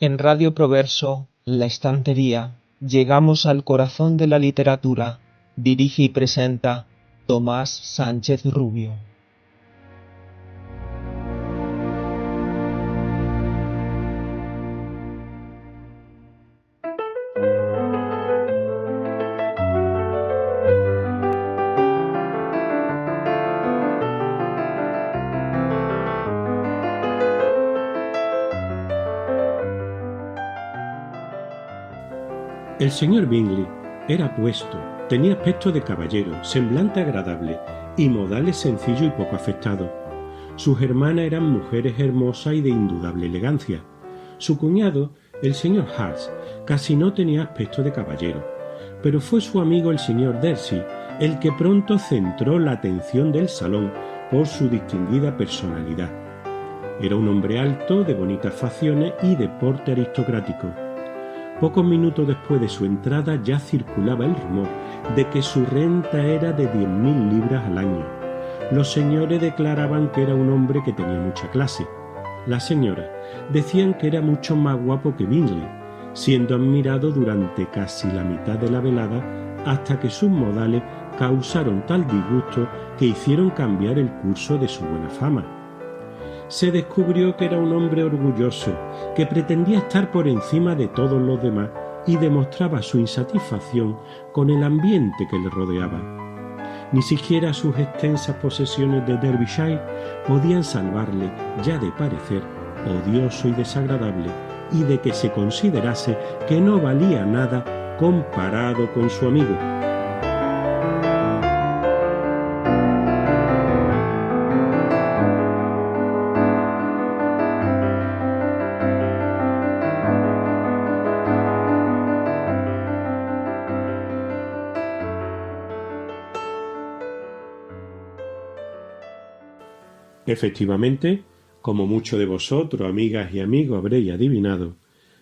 En Radio Proverso, La Estantería, llegamos al corazón de la literatura. Dirige y presenta Tomás Sánchez Rubio. El señor Bingley era apuesto, tenía aspecto de caballero, semblante agradable y modales sencillos y poco afectados. Sus hermanas eran mujeres hermosas y de indudable elegancia. Su cuñado, el señor Hurst, casi no tenía aspecto de caballero, pero fue su amigo el señor Darcy el que pronto centró la atención del salón por su distinguida personalidad. Era un hombre alto, de bonitas facciones y de porte aristocrático. Pocos minutos después de su entrada ya circulaba el rumor de que su renta era de 10.000 libras al año. Los señores declaraban que era un hombre que tenía mucha clase. Las señoras decían que era mucho más guapo que Bingley, siendo admirado durante casi la mitad de la velada hasta que sus modales causaron tal disgusto que hicieron cambiar el curso de su buena fama. Se descubrió que era un hombre orgulloso, que pretendía estar por encima de todos los demás y demostraba su insatisfacción con el ambiente que le rodeaba. Ni siquiera sus extensas posesiones de Derbyshire podían salvarle ya de parecer odioso y desagradable y de que se considerase que no valía nada comparado con su amigo. Efectivamente, como muchos de vosotros, amigas y amigos, habréis adivinado,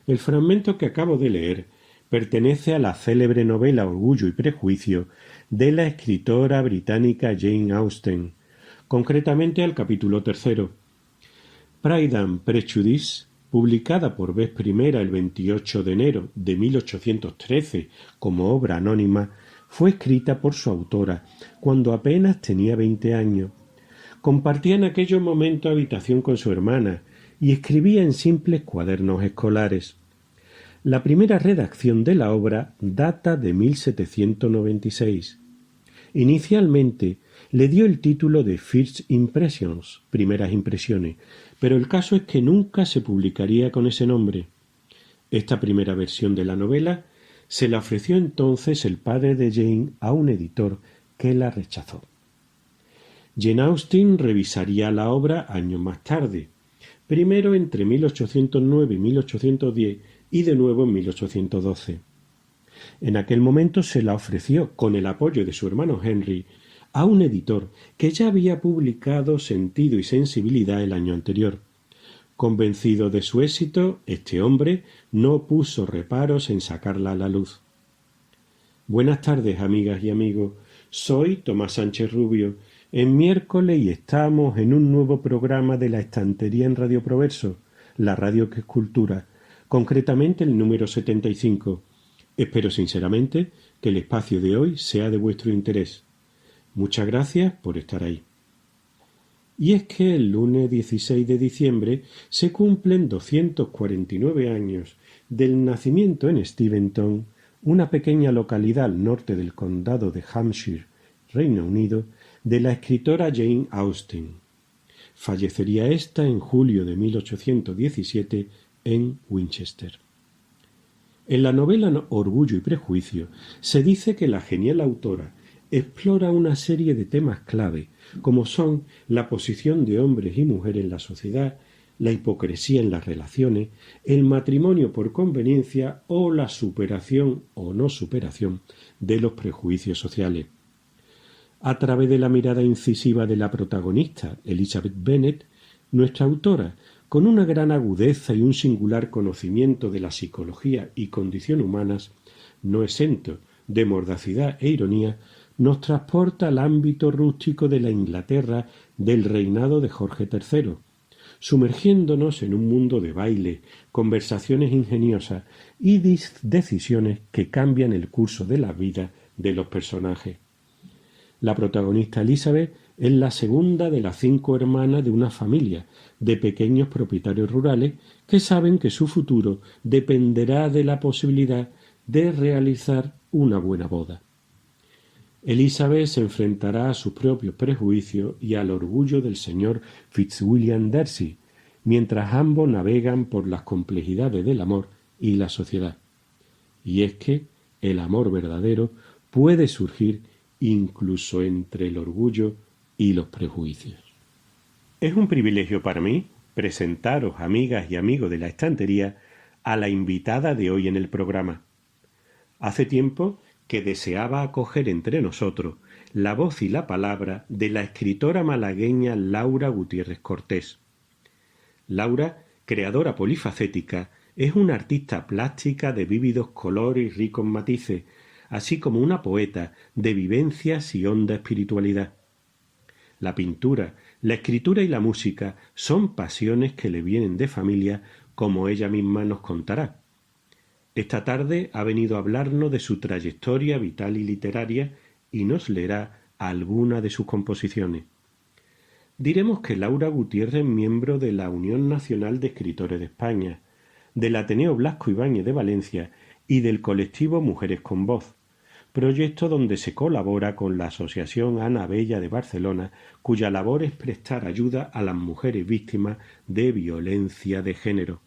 el fragmento que acabo de leer pertenece a la célebre novela Orgullo y Prejuicio de la escritora británica Jane Austen, concretamente al capítulo 3. Pride and Prejudice, publicada por vez primera el 28 de enero de 1813 como obra anónima, fue escrita por su autora cuando apenas tenía 20 años. Compartía en aquellos momentos habitación con su hermana y escribía en simples cuadernos escolares. La primera redacción de la obra data de 1796. Inicialmente le dio el título de First Impressions, primeras impresiones, pero el caso es que nunca se publicaría con ese nombre. Esta primera versión de la novela se la ofreció entonces el padre de Jane a un editor que la rechazó. Jane Austen revisaría la obra años más tarde, primero entre 1809 y 1810 y de nuevo en 1812. En aquel momento se la ofreció, con el apoyo de su hermano Henry, a un editor que ya había publicado Sentido y Sensibilidad el año anterior. Convencido de su éxito, este hombre no puso reparos en sacarla a la luz. Buenas tardes, amigas y amigos. Soy Tomás Sánchez Rubio. Es miércoles y estamos en un nuevo programa de La Estantería en Radio Proverso, la radio que es cultura, concretamente el número 75. Espero sinceramente que el espacio de hoy sea de vuestro interés. Muchas gracias por estar ahí. Y es que el lunes 16 de diciembre se cumplen 249 años del nacimiento en Steventon, una pequeña localidad al norte del condado de Hampshire, Reino Unido, de la escritora Jane Austen. Fallecería ésta en julio de 1817 en Winchester. En la novela Orgullo y Prejuicio se dice que la genial autora explora una serie de temas clave, como son la posición de hombres y mujeres en la sociedad, la hipocresía en las relaciones, el matrimonio por conveniencia o la superación o no superación de los prejuicios sociales. A través de la mirada incisiva de la protagonista, Elizabeth Bennet, nuestra autora, con una gran agudeza y un singular conocimiento de la psicología y condición humanas, no exento de mordacidad e ironía, nos transporta al ámbito rústico de la Inglaterra del reinado de Jorge III, sumergiéndonos en un mundo de baile, conversaciones ingeniosas y decisiones que cambian el curso de la vida de los personajes. La protagonista Elizabeth es la segunda de las 5 hermanas de una familia de pequeños propietarios rurales que saben que su futuro dependerá de la posibilidad de realizar una buena boda. Elizabeth se enfrentará a sus propios prejuicios y al orgullo del señor Fitzwilliam Darcy, mientras ambos navegan por las complejidades del amor y la sociedad. Y es que el amor verdadero puede surgir incluso entre el orgullo y los prejuicios. Es un privilegio para mí presentaros, amigas y amigos de la estantería, a la invitada de hoy en el programa. Hace tiempo que deseaba acoger entre nosotros la voz y la palabra de la escritora malagueña Laura Gutiérrez Cortés. Laura, creadora polifacética, es una artista plástica de vívidos colores y ricos matices, así como una poeta de vivencias y honda espiritualidad. La pintura, la escritura y la música son pasiones que le vienen de familia, como ella misma nos contará. Esta tarde ha venido a hablarnos de su trayectoria vital y literaria y nos leerá alguna de sus composiciones. Diremos que Laura Gutiérrez es miembro de la Unión Nacional de Escritores de España, del Ateneo Blasco Ibáñez de Valencia y del colectivo Mujeres con Voz, proyecto donde se colabora con la Asociación Ana Bella de Barcelona, cuya labor es prestar ayuda a las mujeres víctimas de violencia de género.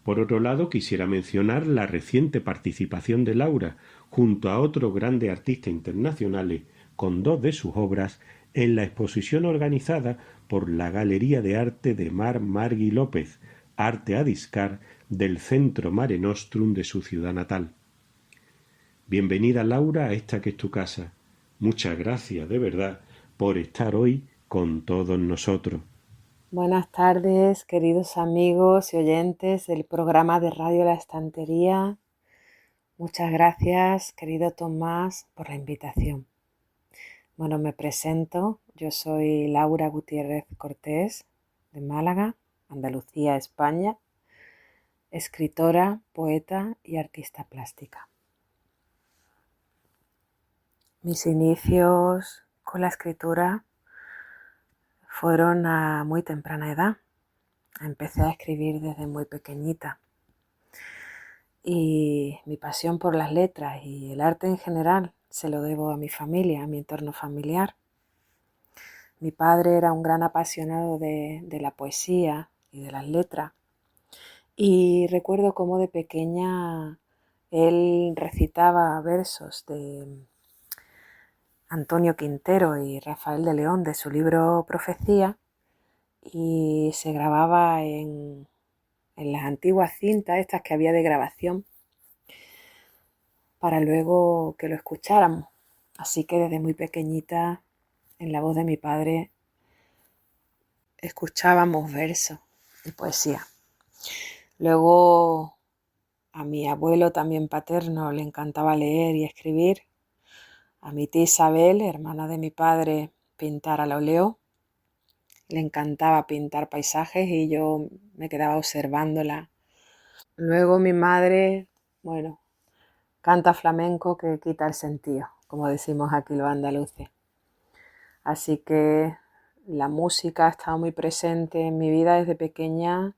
Por otro lado, quisiera mencionar la reciente participación de Laura, junto a otros grandes artistas internacionales, con 2 de sus obras, en la exposición organizada por la Galería de Arte de Mar Margui López, Arte a Discar, del Centro Mare Nostrum de su ciudad natal. Bienvenida, Laura, a esta que es tu casa. Muchas gracias, de verdad, por estar hoy con todos nosotros. Buenas tardes, queridos amigos y oyentes del programa de Radio La Estantería. Muchas gracias, querido Tomás, por la invitación. Bueno, me presento. Yo soy Laura Gutiérrez Cortés, de Málaga, Andalucía, España, escritora, poeta y artista plástica. Mis inicios con la escritura fueron a muy temprana edad. Empecé a escribir desde muy pequeñita. Y mi pasión por las letras y el arte en general se lo debo a mi familia, a mi entorno familiar. Mi padre era un gran apasionado de la poesía y de las letras. Y recuerdo cómo de pequeña él recitaba versos de Antonio Quintero y Rafael de León de su libro Profecía, y se grababa en las antiguas cintas estas que había de grabación para luego que lo escucháramos. Así que desde muy pequeñita, en la voz de mi padre, escuchábamos versos y poesía. Luego a mi abuelo también paterno le encantaba leer y escribir. A mi tía Isabel, hermana de mi padre, pintar al óleo. Le encantaba pintar paisajes y yo me quedaba observándola. Luego mi madre, canta flamenco que quita el sentido, como decimos aquí los andaluces. Así que la música ha estado muy presente en mi vida desde pequeña,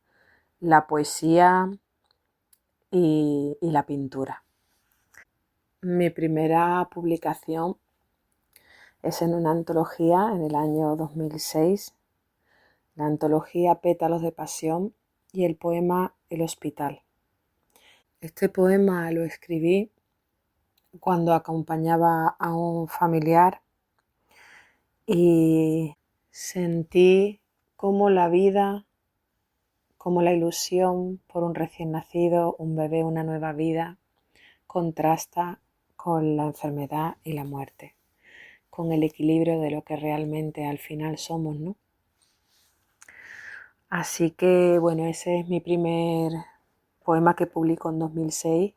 la poesía y la pintura. Mi primera publicación es en una antología en el año 2006, la antología Pétalos de Pasión y el poema El Hospital. Este poema lo escribí cuando acompañaba a un familiar y sentí cómo la vida, como la ilusión por un recién nacido, un bebé, una nueva vida, contrasta con la enfermedad y la muerte, con el equilibrio de lo que realmente al final somos, ¿no? Así que, ese es mi primer poema que publico en 2006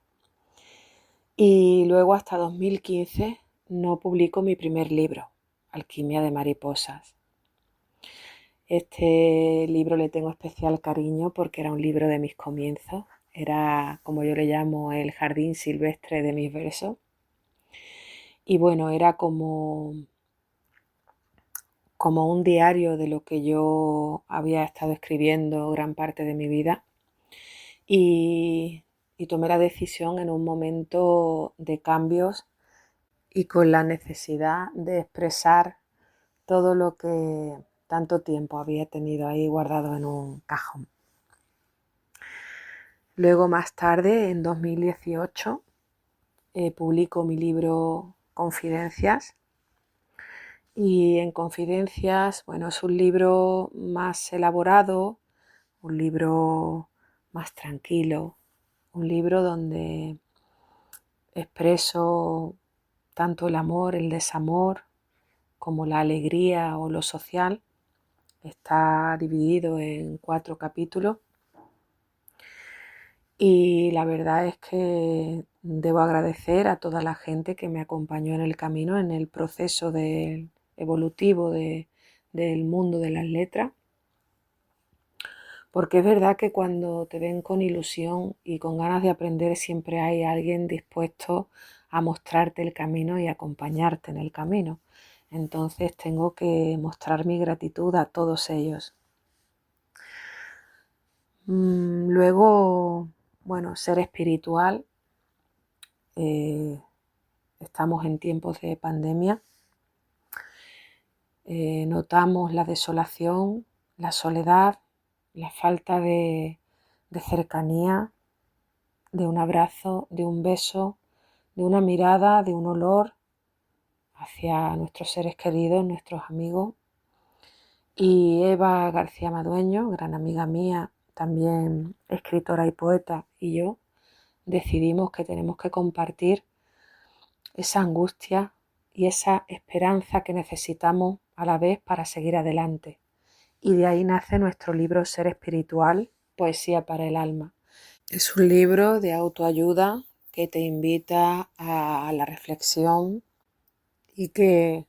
y luego hasta 2015 no publico mi primer libro, Alquimia de Mariposas. Este libro le tengo especial cariño porque era un libro de mis comienzos. Era, como yo le llamo, el jardín silvestre de mis versos. Y bueno, era como un diario de lo que yo había estado escribiendo gran parte de mi vida. Y, y tomé la decisión en un momento de cambios y con la necesidad de expresar todo lo que tanto tiempo había tenido ahí guardado en un cajón. Luego, más tarde, en 2018, publico mi libro Confidencias. Y en Confidencias, bueno, es un libro más elaborado, un libro más tranquilo, un libro donde expreso tanto el amor, el desamor, como la alegría o lo social. Está dividido en 4 capítulos y la verdad es que debo agradecer a toda la gente que me acompañó en el camino, en el proceso evolutivo del mundo de las letras, porque es verdad que cuando te ven con ilusión y con ganas de aprender siempre hay alguien dispuesto a mostrarte el camino y acompañarte en el camino. Entonces tengo que mostrar mi gratitud a todos ellos. Luego, bueno, ser espiritual. Estamos en tiempos de pandemia. Notamos la desolación, la soledad, la falta de cercanía, de un abrazo, de un beso, de una mirada, de un olor hacia nuestros seres queridos, nuestros amigos. Y Eva García Madueño, gran amiga mía, también escritora y poeta, y yo decidimos que tenemos que compartir esa angustia y esa esperanza que necesitamos a la vez para seguir adelante. Y de ahí nace nuestro libro Ser Espiritual, Poesía para el Alma. Es un libro de autoayuda que te invita a la reflexión y que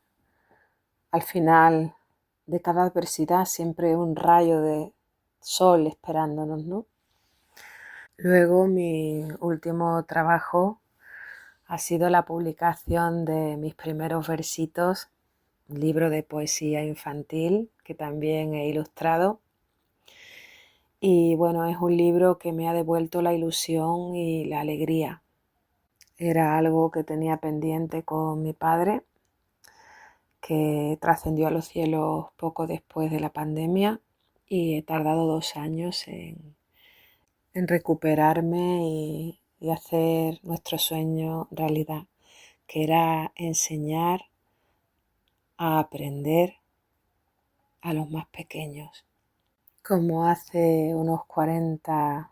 al final de cada adversidad siempre hay un rayo de sol esperándonos, ¿no? Luego mi último trabajo ha sido la publicación de mis primeros versitos, un libro de poesía infantil que también he ilustrado. Y bueno, es un libro que me ha devuelto la ilusión y la alegría. Era algo que tenía pendiente con mi padre, que trascendió a los cielos poco después de la pandemia y he tardado 2 años en recuperarme y hacer nuestro sueño realidad, que era enseñar a aprender a los más pequeños. Como hace unos 40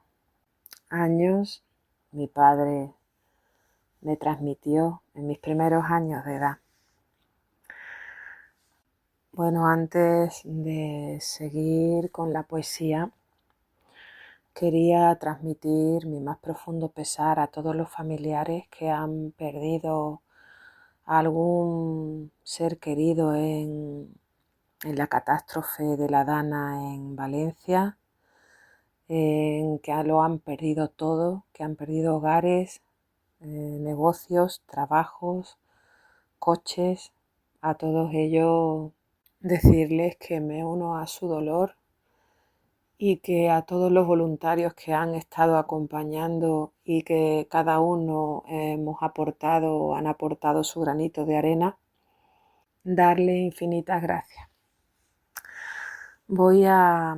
años mi padre me transmitió en mis primeros años de edad. Bueno, antes de seguir con la poesía, quería transmitir mi más profundo pesar a todos los familiares que han perdido a algún ser querido en la catástrofe de la Dana en Valencia, en que lo han perdido todo, que han perdido hogares, negocios, trabajos, coches. A todos ellos decirles que me uno a su dolor y que a todos los voluntarios que han estado acompañando y que cada uno han aportado su granito de arena, darle infinitas gracias. Voy a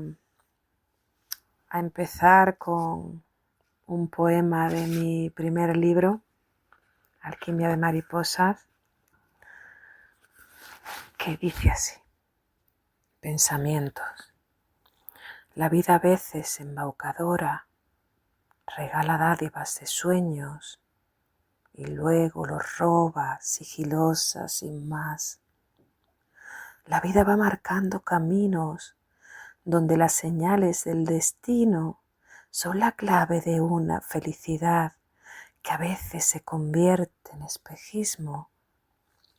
empezar con un poema de mi primer libro, Alquimia de Mariposas, que dice así: pensamientos. La vida a veces embaucadora regala dádivas de sueños y luego los roba sigilosa sin más. La vida va marcando caminos donde las señales del destino son la clave de una felicidad que a veces se convierte en espejismo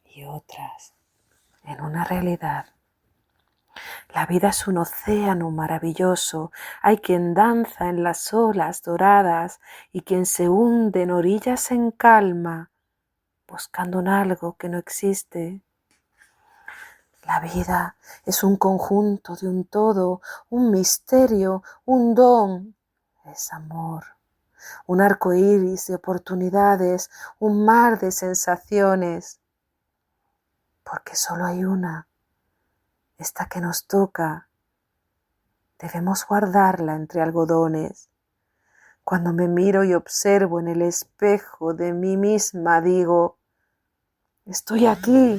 y otras en una realidad. La vida es un océano maravilloso. Hay quien danza en las olas doradas y quien se hunde en orillas en calma, buscando un algo que no existe. La vida es un conjunto de un todo, un misterio, un don. Es amor, un arco iris de oportunidades, un mar de sensaciones. Porque solo hay una, esta que nos toca. Debemos guardarla entre algodones. Cuando me miro y observo en el espejo de mí misma, digo, estoy aquí,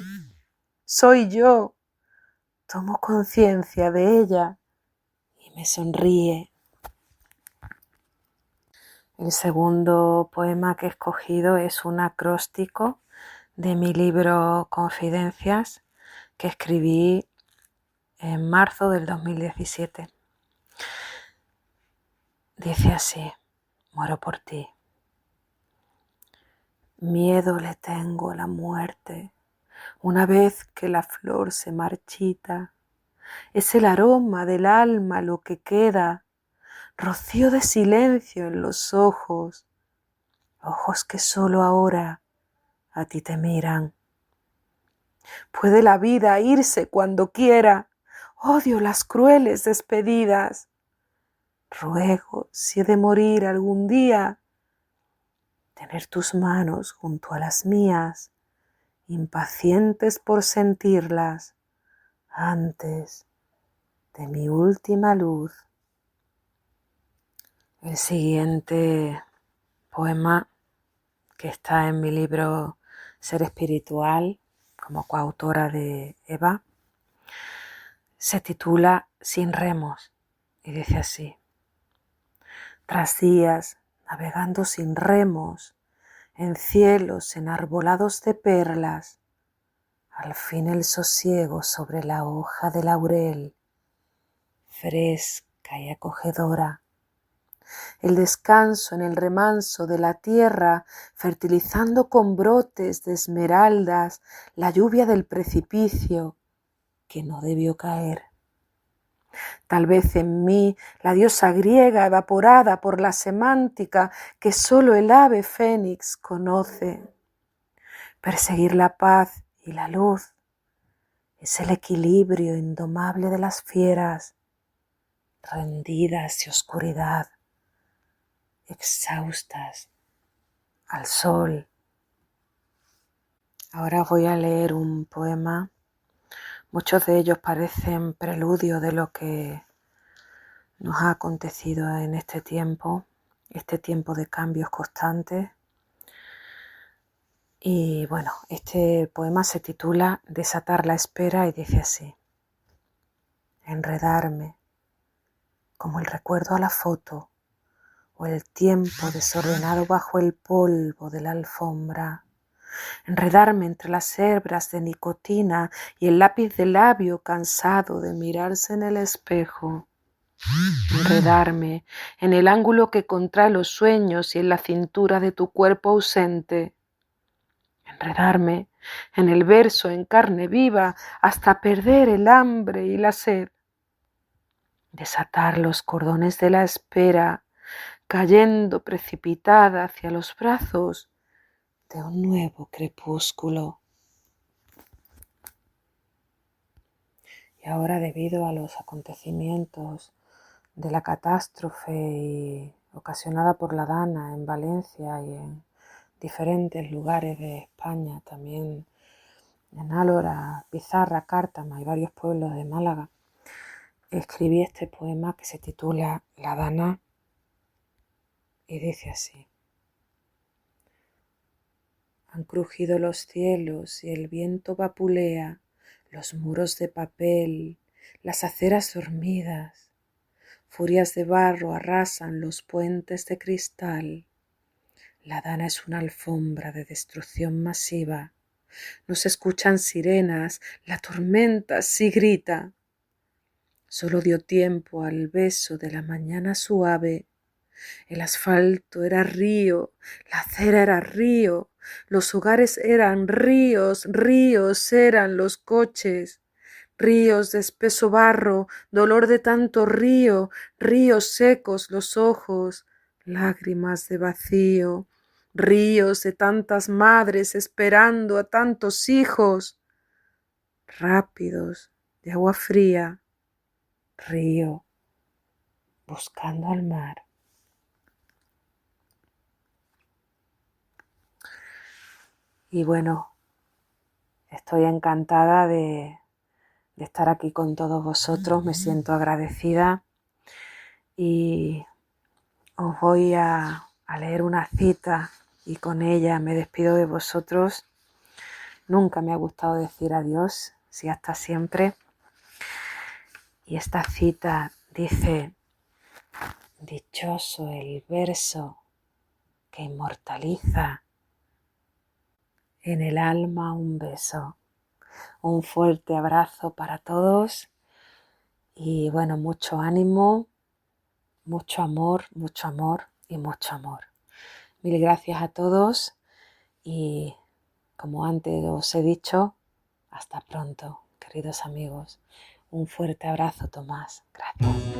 soy yo. Tomo conciencia de ella y me sonríe. El segundo poema que he escogido es un acróstico de mi libro Confidencias que escribí en marzo del 2017. Dice así: muero por ti. Miedo le tengo a la muerte. Una vez que la flor se marchita, es el aroma del alma lo que queda, rocío de silencio en los ojos, ojos que solo ahora a ti te miran. Puede la vida irse cuando quiera, odio las crueles despedidas. Ruego, si he de morir algún día, tener tus manos junto a las mías, impacientes por sentirlas antes de mi última luz. El siguiente poema, que está en mi libro Ser Espiritual, como coautora de Eva, se titula Sin remos y dice así: tras días navegando sin remos, en cielos enarbolados de perlas, al fin el sosiego sobre la hoja de laurel, fresca y acogedora, el descanso en el remanso de la tierra, fertilizando con brotes de esmeraldas la lluvia del precipicio que no debió caer. Tal vez en mí la diosa griega evaporada por la semántica que solo el ave fénix conoce. Perseguir la paz y la luz es el equilibrio indomable de las fieras, rendidas de oscuridad, exhaustas al sol. Ahora voy a leer un poema. Muchos de ellos parecen preludio de lo que nos ha acontecido en este tiempo de cambios constantes. Y bueno, este poema se titula Desatar la espera y dice así: enredarme como el recuerdo a la foto o el tiempo desordenado bajo el polvo de la alfombra, enredarme entre las hebras de nicotina y el lápiz de labio cansado de mirarse en el espejo, enredarme en el ángulo que contrae los sueños y en la cintura de tu cuerpo ausente, enredarme en el verso en carne viva hasta perder el hambre y la sed, desatar los cordones de la espera, cayendo precipitada hacia los brazos de un nuevo crepúsculo. Y ahora, debido a los acontecimientos de la catástrofe ocasionada por la Dana en Valencia y en diferentes lugares de España, también en Álora, Pizarra, Cártama y varios pueblos de Málaga, escribí este poema que se titula La Dana y dice así: han crujido los cielos y el viento vapulea los muros de papel, las aceras dormidas, furias de barro arrasan los puentes de cristal. La Dana es una alfombra de destrucción masiva. No se escuchan sirenas, la tormenta sí grita. Solo dio tiempo al beso de la mañana suave. El asfalto era río, la acera era río, los hogares eran ríos, ríos eran los coches. ríos de espeso barro, dolor de tanto río, ríos secos los ojos, lágrimas de vacío, ríos de tantas madres esperando a tantos hijos, rápidos de agua fría, río buscando al mar. Y bueno, estoy encantada de estar aquí con todos vosotros, me siento agradecida y os voy a leer una cita y con ella me despido de vosotros. Nunca me ha gustado decir adiós, sí, hasta siempre. Y esta cita dice: dichoso el verso que inmortaliza en el alma un beso. Un fuerte abrazo para todos y bueno, mucho ánimo, mucho amor y mucho amor. Mil gracias a todos y como antes os he dicho, hasta pronto, queridos amigos. Un fuerte abrazo, Tomás. Gracias.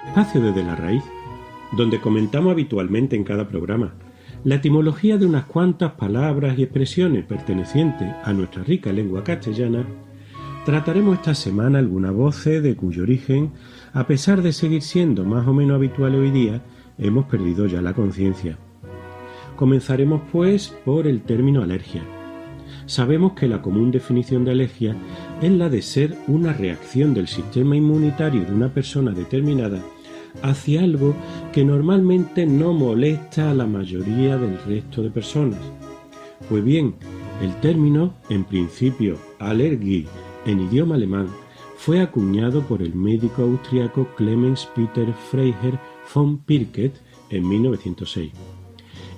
Espacio desde la raíz, donde comentamos habitualmente en cada programa la etimología de unas cuantas palabras y expresiones pertenecientes a nuestra rica lengua castellana. Trataremos esta semana algunas voces de cuyo origen, a pesar de seguir siendo más o menos habituales hoy día, hemos perdido ya la conciencia. Comenzaremos pues por el término alergia. Sabemos que la común definición de alergia es la de ser una reacción del sistema inmunitario de una persona determinada hacia algo que normalmente no molesta a la mayoría del resto de personas. Pues bien, el término, en principio Allergie en idioma alemán, fue acuñado por el médico austriaco Clemens Peter Freiherr von Pirket en 1906,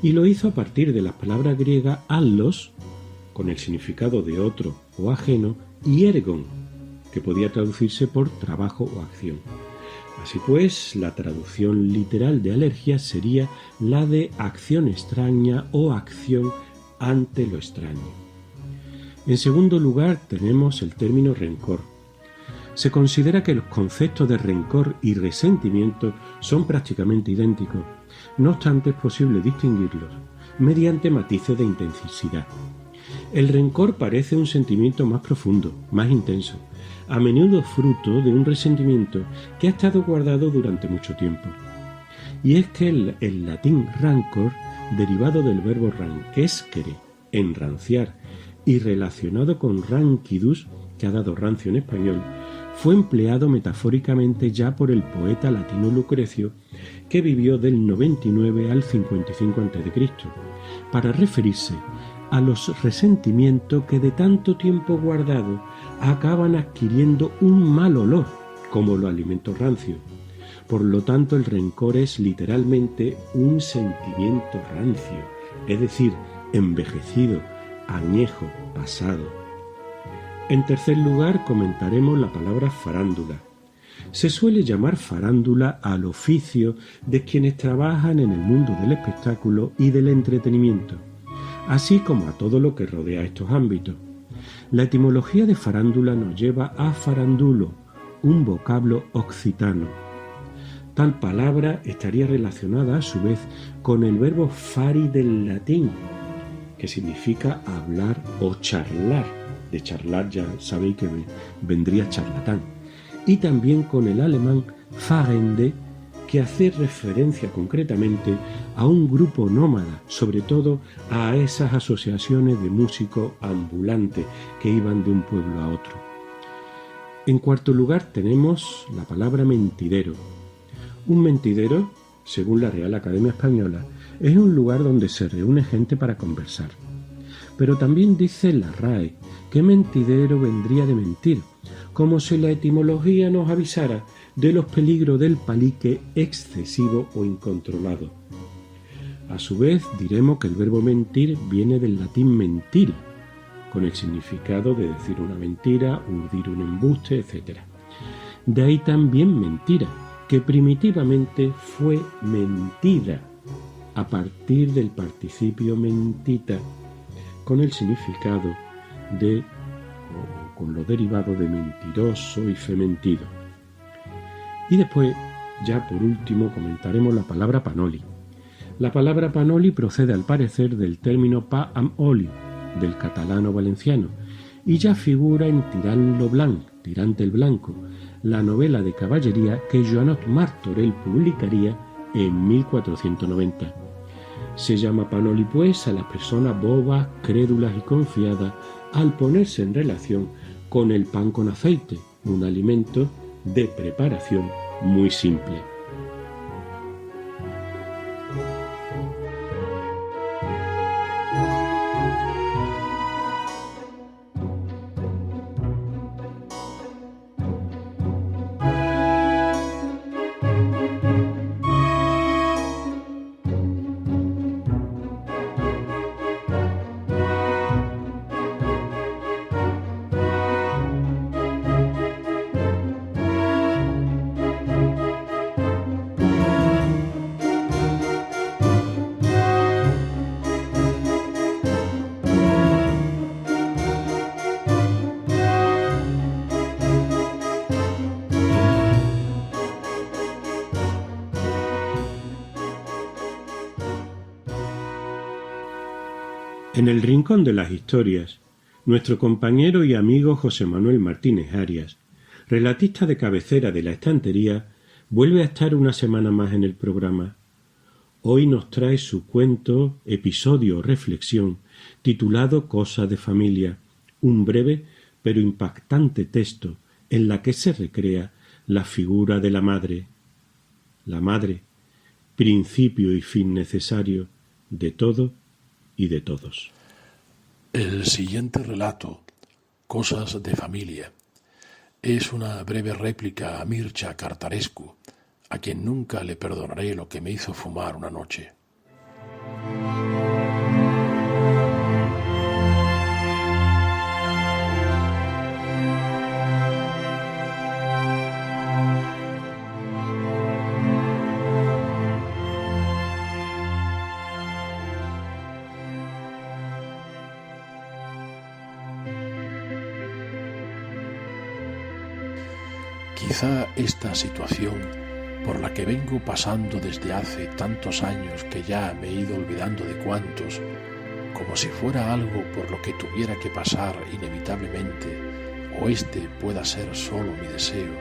y lo hizo a partir de las palabras griegas allos, con el significado de otro o ajeno, y ergon, que podía traducirse por trabajo o acción. Así pues, la traducción literal de alergia sería la de acción extraña o acción ante lo extraño. En segundo lugar, tenemos el término rencor. Se considera que los conceptos de rencor y resentimiento son prácticamente idénticos. No obstante, es posible distinguirlos mediante matices de intensidad. El rencor parece un sentimiento más profundo, más intenso, a menudo fruto de un resentimiento que ha estado guardado durante mucho tiempo. Y es que el latín rancor, derivado del verbo ranquescere, enranciar, y relacionado con rancidus, que ha dado rancio en español, fue empleado metafóricamente ya por el poeta latino Lucrecio, que vivió del 99 al 55 a.C., para referirse a los resentimientos que de tanto tiempo guardado acaban adquiriendo un mal olor, como los alimentos rancios. Por lo tanto, el rencor es literalmente un sentimiento rancio, es decir, envejecido, añejo, pasado. En tercer lugar, comentaremos la palabra farándula. Se suele llamar farándula al oficio de quienes trabajan en el mundo del espectáculo y del entretenimiento, así como a todo lo que rodea estos ámbitos. La etimología de farándula nos lleva a farandulo, un vocablo occitano. Tal palabra estaría relacionada a su vez con el verbo fari del latín, que significa hablar o charlar. De charlar ya sabéis que vendría charlatán. Y también con el alemán Fahrende, que hace referencia concretamente a un grupo nómada, sobre todo a esas asociaciones de músicos ambulantes que iban de un pueblo a otro. En cuarto lugar tenemos la palabra mentidero. Un mentidero, según la Real Academia Española, es un lugar donde se reúne gente para conversar. Pero también dice la RAE que mentidero vendría de mentir, como si la etimología nos avisara de los peligros del palique excesivo o incontrolado. A su vez, diremos que el verbo mentir viene del latín mentiri, con el significado de decir una mentira, urdir un embuste, etc. De ahí también mentira, que primitivamente fue mentira, a partir del participio mentita, con el significado de, o con lo derivado de mentiroso y fementido. Y después, ya por último, comentaremos la palabra panoli. La palabra panoli procede al parecer del término pa am oli, del catalano valenciano, y ya figura en Tirant lo Blanc, Tirante el Blanco, la novela de caballería que Joanot Martorell publicaría en 1490. Se llama panoli pues a las personas bobas, crédulas y confiadas al ponerse en relación con el pan con aceite, un alimento de preparación muy simple. En el rincón de las historias, nuestro compañero y amigo José Manuel Martínez Arias, relatista de cabecera de La Estantería, vuelve a estar una semana más en el programa. Hoy nos trae su cuento, episodio o reflexión, titulado Cosa de familia, un breve pero impactante texto en la que se recrea la figura de la madre, principio y fin necesario de todo y de todos. El siguiente relato, Cosas de familia, es una breve réplica a Mircea Cartarescu, a quien nunca le perdonaré lo que me hizo fumar una noche. Quizá esta situación, por la que vengo pasando desde hace tantos años que ya me he ido olvidando de cuántos, como si fuera algo por lo que tuviera que pasar inevitablemente, o este pueda ser solo mi deseo,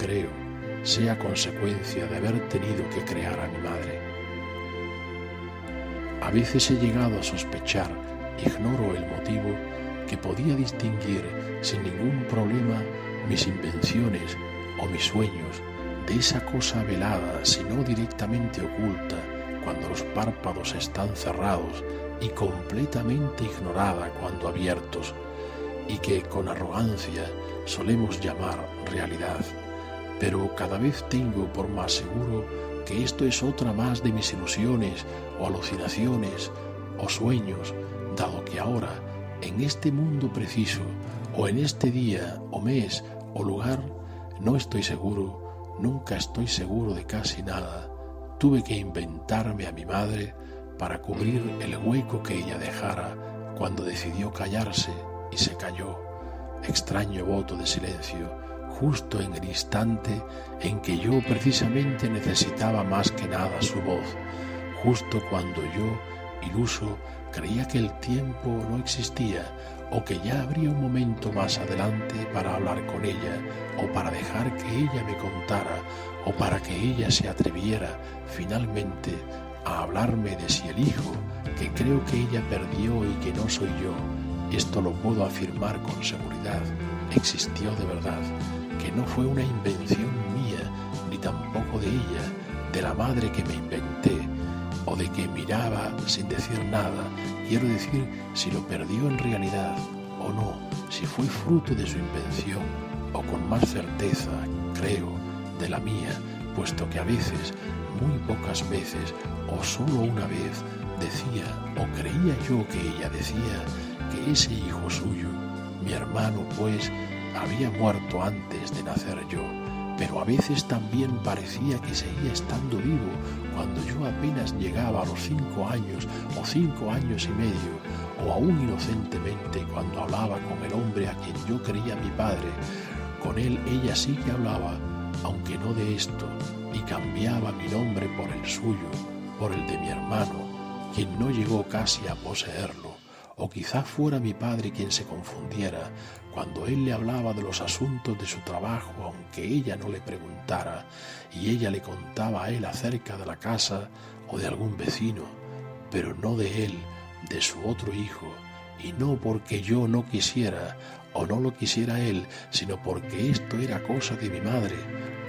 creo, sea consecuencia de haber tenido que crear a mi madre. A veces he llegado a sospechar, ignoro el motivo, que podía distinguir sin ningún problema mis invenciones o mis sueños de esa cosa velada, si no directamente oculta, cuando los párpados están cerrados, y completamente ignorada cuando abiertos, y que con arrogancia solemos llamar realidad. Pero cada vez tengo por más seguro que esto es otra más de mis ilusiones o alucinaciones o sueños, dado que ahora, en este mundo preciso, o en este día o mes o lugar, No estoy seguro, nunca estoy seguro de casi nada. Tuve que inventarme a mi madre para cubrir el hueco que ella dejara cuando decidió callarse y se calló. Extraño voto de silencio, justo en el instante en que yo precisamente necesitaba más que nada su voz, justo cuando yo, iluso, creía que el tiempo no existía o que ya habría un momento más adelante para hablar con ella o para dejar que ella me contara o para que ella se atreviera finalmente a hablarme de si el hijo, que creo que ella perdió y que no soy yo, esto lo puedo afirmar con seguridad, existió de verdad, que no fue una invención mía, ni tampoco de ella, de la madre que me inventé, o de que miraba sin decir nada. Quiero decir, si lo perdió en realidad o no, si fue fruto de su invención, o con más certeza, creo, de la mía, puesto que a veces, muy pocas veces, o solo una vez, decía o creía yo que ella decía que ese hijo suyo, mi hermano pues, había muerto antes de nacer yo, pero a veces también parecía que seguía estando vivo cuando yo apenas llegaba a los 5 años o 5 años y medio, o aún inocentemente cuando hablaba con el hombre a quien yo creía mi padre. Con él ella sí que hablaba, aunque no de esto, y cambiaba mi nombre por el suyo, por el de mi hermano, quien no llegó casi a poseerlo, o quizá fuera mi padre quien se confundiera cuando él le hablaba de los asuntos de su trabajo, aunque ella no le preguntara, y ella le contaba a él acerca de la casa o de algún vecino, pero no de él, de su otro hijo, y no porque yo no quisiera o no lo quisiera él, sino porque esto era cosa de mi madre,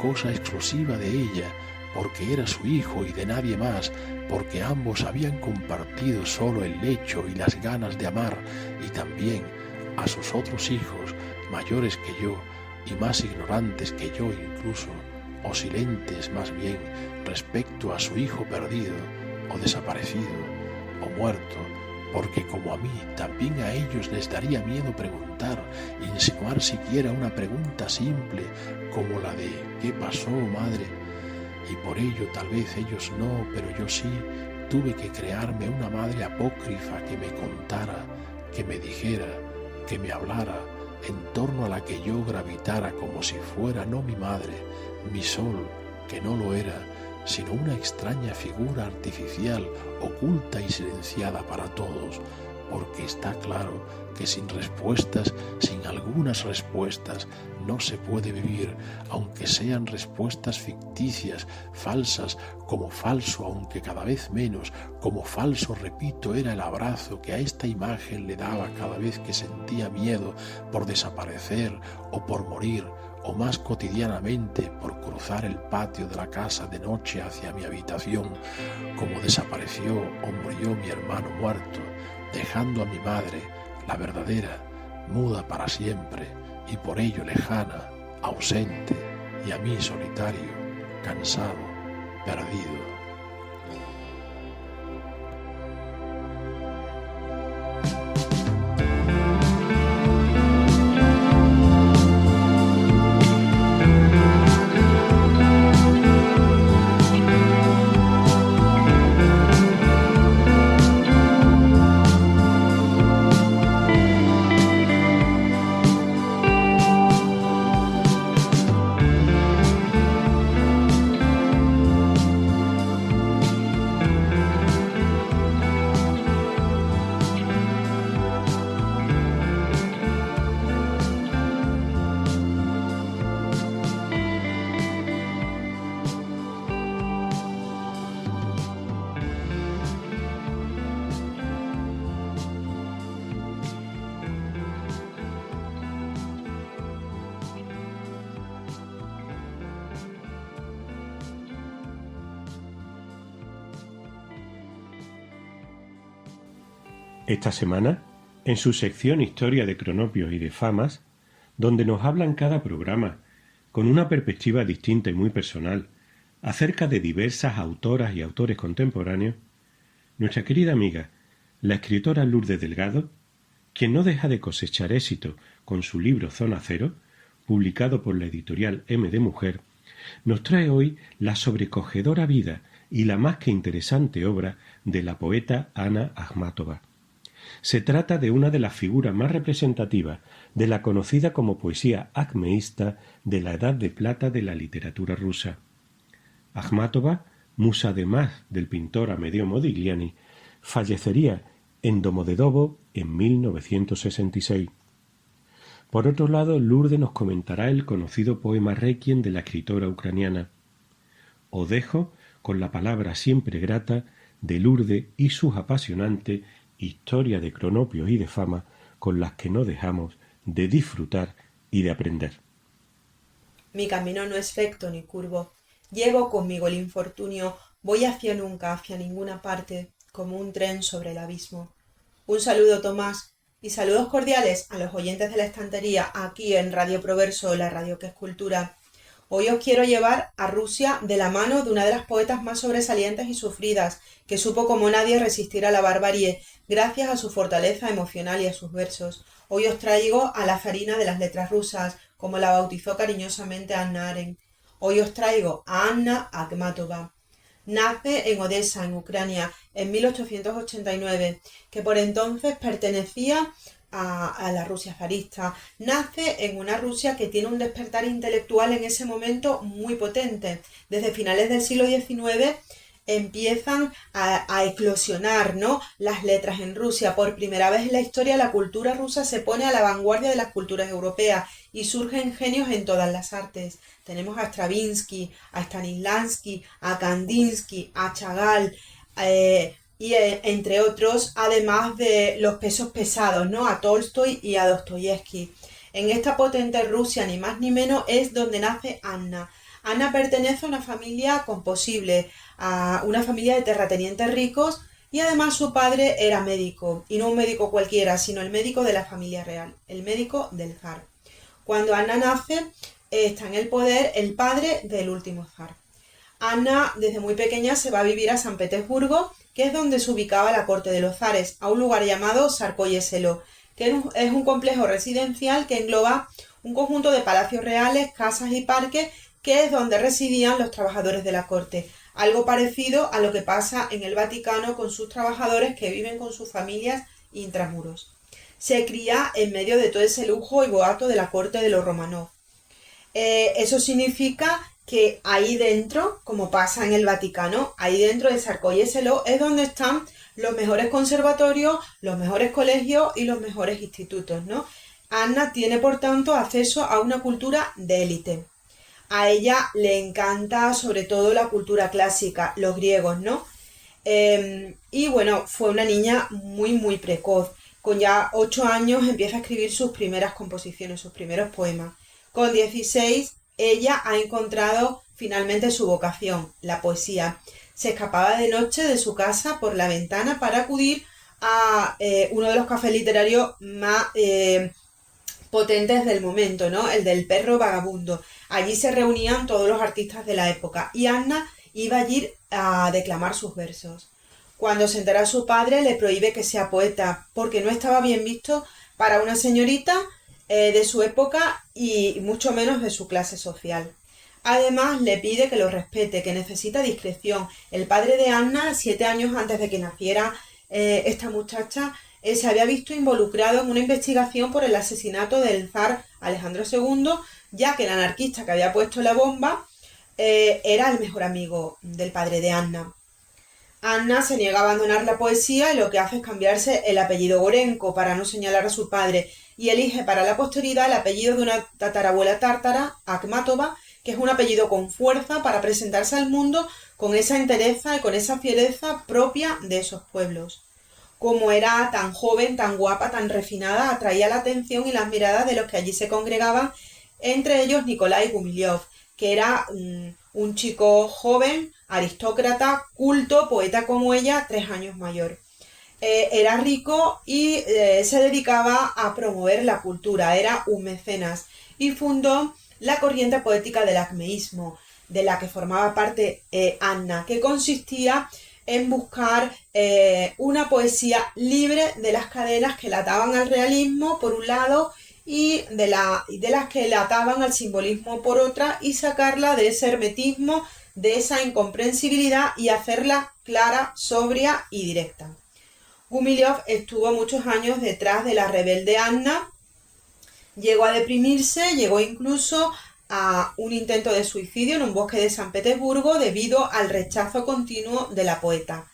cosa exclusiva de ella, porque era su hijo y de nadie más, porque ambos habían compartido solo el lecho y las ganas de amar, y también a sus otros hijos, mayores que yo y más ignorantes que yo incluso, o silentes más bien respecto a su hijo perdido, o desaparecido, o muerto, porque como a mí, también a ellos les daría miedo preguntar, insinuar siquiera una pregunta simple como la de ¿qué pasó, madre? Y por ello tal vez ellos no, pero yo sí, tuve que crearme una madre apócrifa que me contara, que me dijera, que me hablara, en torno a la que yo gravitara como si fuera no mi madre, mi sol, que no lo era, sino una extraña figura artificial, oculta y silenciada para todos, porque está claro que sin respuestas, sin algunas respuestas, no se puede vivir, aunque sean respuestas ficticias, falsas, como falso, aunque cada vez menos, como falso, repito, era el abrazo que a esta imagen le daba cada vez que sentía miedo por desaparecer o por morir, o más cotidianamente por cruzar el patio de la casa de noche hacia mi habitación, como desapareció o murió mi hermano muerto, dejando a mi madre, la verdadera, muda para siempre, y por ello lejana, ausente, y a mí solitario, cansado, perdido. Esta semana, en su sección Historia de Cronopios y de Famas, donde nos hablan cada programa, con una perspectiva distinta y muy personal, acerca de diversas autoras y autores contemporáneos, nuestra querida amiga, la escritora Lourdes Delgado, quien no deja de cosechar éxito con su libro Zona Cero, publicado por la editorial M de Mujer, nos trae hoy la sobrecogedora vida y la más que interesante obra de la poeta Anna Akhmatova. Se trata de una de las figuras más representativas de la conocida como poesía acmeísta de la Edad de Plata de la literatura rusa. Akhmatova, musa además del pintor Amedeo Modigliani, fallecería en Domodedovo en 1966. Por otro lado, Lourdes nos comentará el conocido poema Requiem de la escritora ucraniana. Os dejo con la palabra siempre grata de Lourdes y sus apasionantes historias de cronopios y de fama con las que no dejamos de disfrutar y de aprender. Mi camino no es recto ni curvo. Llevo conmigo el infortunio, voy hacia nunca, hacia ninguna parte, como un tren sobre el abismo. Un saludo, Tomás, y saludos cordiales a los oyentes de la estantería aquí en Radio Proverso, la radio que es cultura. Hoy os quiero llevar a Rusia de la mano de una de las poetas más sobresalientes y sufridas, que supo como nadie resistir a la barbarie, gracias a su fortaleza emocional y a sus versos. Hoy os traigo a la zarina de las letras rusas, como la bautizó cariñosamente Hannah Arendt. Hoy os traigo a Anna Akhmatova. Nace en Odessa, en Ucrania, en 1889, que por entonces pertenecía a la Rusia zarista. Nace en una Rusia que tiene un despertar intelectual en ese momento muy potente. Desde finales del siglo XIX empiezan a eclosionar, ¿no?, las letras en Rusia. Por primera vez en la historia la cultura rusa se pone a la vanguardia de las culturas europeas y surgen genios en todas las artes. Tenemos a Stravinsky, a Stanislavski, a Kandinsky, a Chagall, entre otros, además de los pesos pesados, ¿no?, a Tolstoy y a Dostoyevsky. En esta potente Rusia, ni más ni menos, es donde nace Anna. Anna pertenece a una familia composible, a una familia de terratenientes ricos, y además su padre era médico, y no un médico cualquiera, sino el médico de la familia real, el médico del zar. Cuando Anna nace, está en el poder el padre del último zar. Anna, desde muy pequeña, se va a vivir a San Petersburgo, que es donde se ubicaba la corte de los zares, a un lugar llamado Tsarskoye Selo, que es un complejo residencial que engloba un conjunto de palacios reales, casas y parques, que es donde residían los trabajadores de la corte. Algo parecido a lo que pasa en el Vaticano con sus trabajadores que viven con sus familias intramuros. Se cría en medio de todo ese lujo y boato de la corte de los Romanov. Eso significa que ahí dentro, como pasa en el Vaticano, ahí dentro de Tsarskoye Selo es donde están los mejores conservatorios, los mejores colegios y los mejores institutos, ¿no? Anna tiene, por tanto, acceso a una cultura de élite. A ella le encanta sobre todo la cultura clásica, los griegos, ¿no? Y bueno, fue una niña muy, muy precoz. Con ya 8 años empieza a escribir sus primeras composiciones, sus primeros poemas. Con 16 ella ha encontrado finalmente su vocación, la poesía. Se escapaba de noche de su casa por la ventana para acudir a uno de los cafés literarios más potentes del momento, ¿no?, el del Perro Vagabundo. Allí se reunían todos los artistas de la época y Anna iba allí a declamar sus versos. Cuando se entera su padre, le prohíbe que sea poeta porque no estaba bien visto para una señorita de su época y mucho menos de su clase social. Además, le pide que lo respete, que necesita discreción. El padre de Anna, 7 años antes de que naciera esta muchacha, se había visto involucrado en una investigación por el asesinato del zar Alejandro II, ya que el anarquista que había puesto la bomba era el mejor amigo del padre de Anna. Anna se niega a abandonar la poesía y lo que hace es cambiarse el apellido Gorenko para no señalar a su padre y elige para la posteridad el apellido de una tatarabuela tártara, Akhmatova, que es un apellido con fuerza para presentarse al mundo con esa entereza y con esa fiereza propia de esos pueblos. Como era tan joven, tan guapa, tan refinada, atraía la atención y las miradas de los que allí se congregaban, entre ellos Nikolai Gumilyov, que era un chico joven, aristócrata, culto, poeta como ella, 3 años mayor. Era rico y se dedicaba a promover la cultura, era un mecenas y fundó la corriente poética del acmeísmo, de la que formaba parte Anna, que consistía en buscar una poesía libre de las cadenas que la ataban al realismo, por un lado, y de las que la ataban al simbolismo por otra y sacarla de ese hermetismo, de esa incomprensibilidad y hacerla clara, sobria y directa. Gumilyov estuvo muchos años detrás de la rebelde Anna, llegó a deprimirse, llegó incluso a un intento de suicidio en un bosque de San Petersburgo debido al rechazo continuo de la poeta.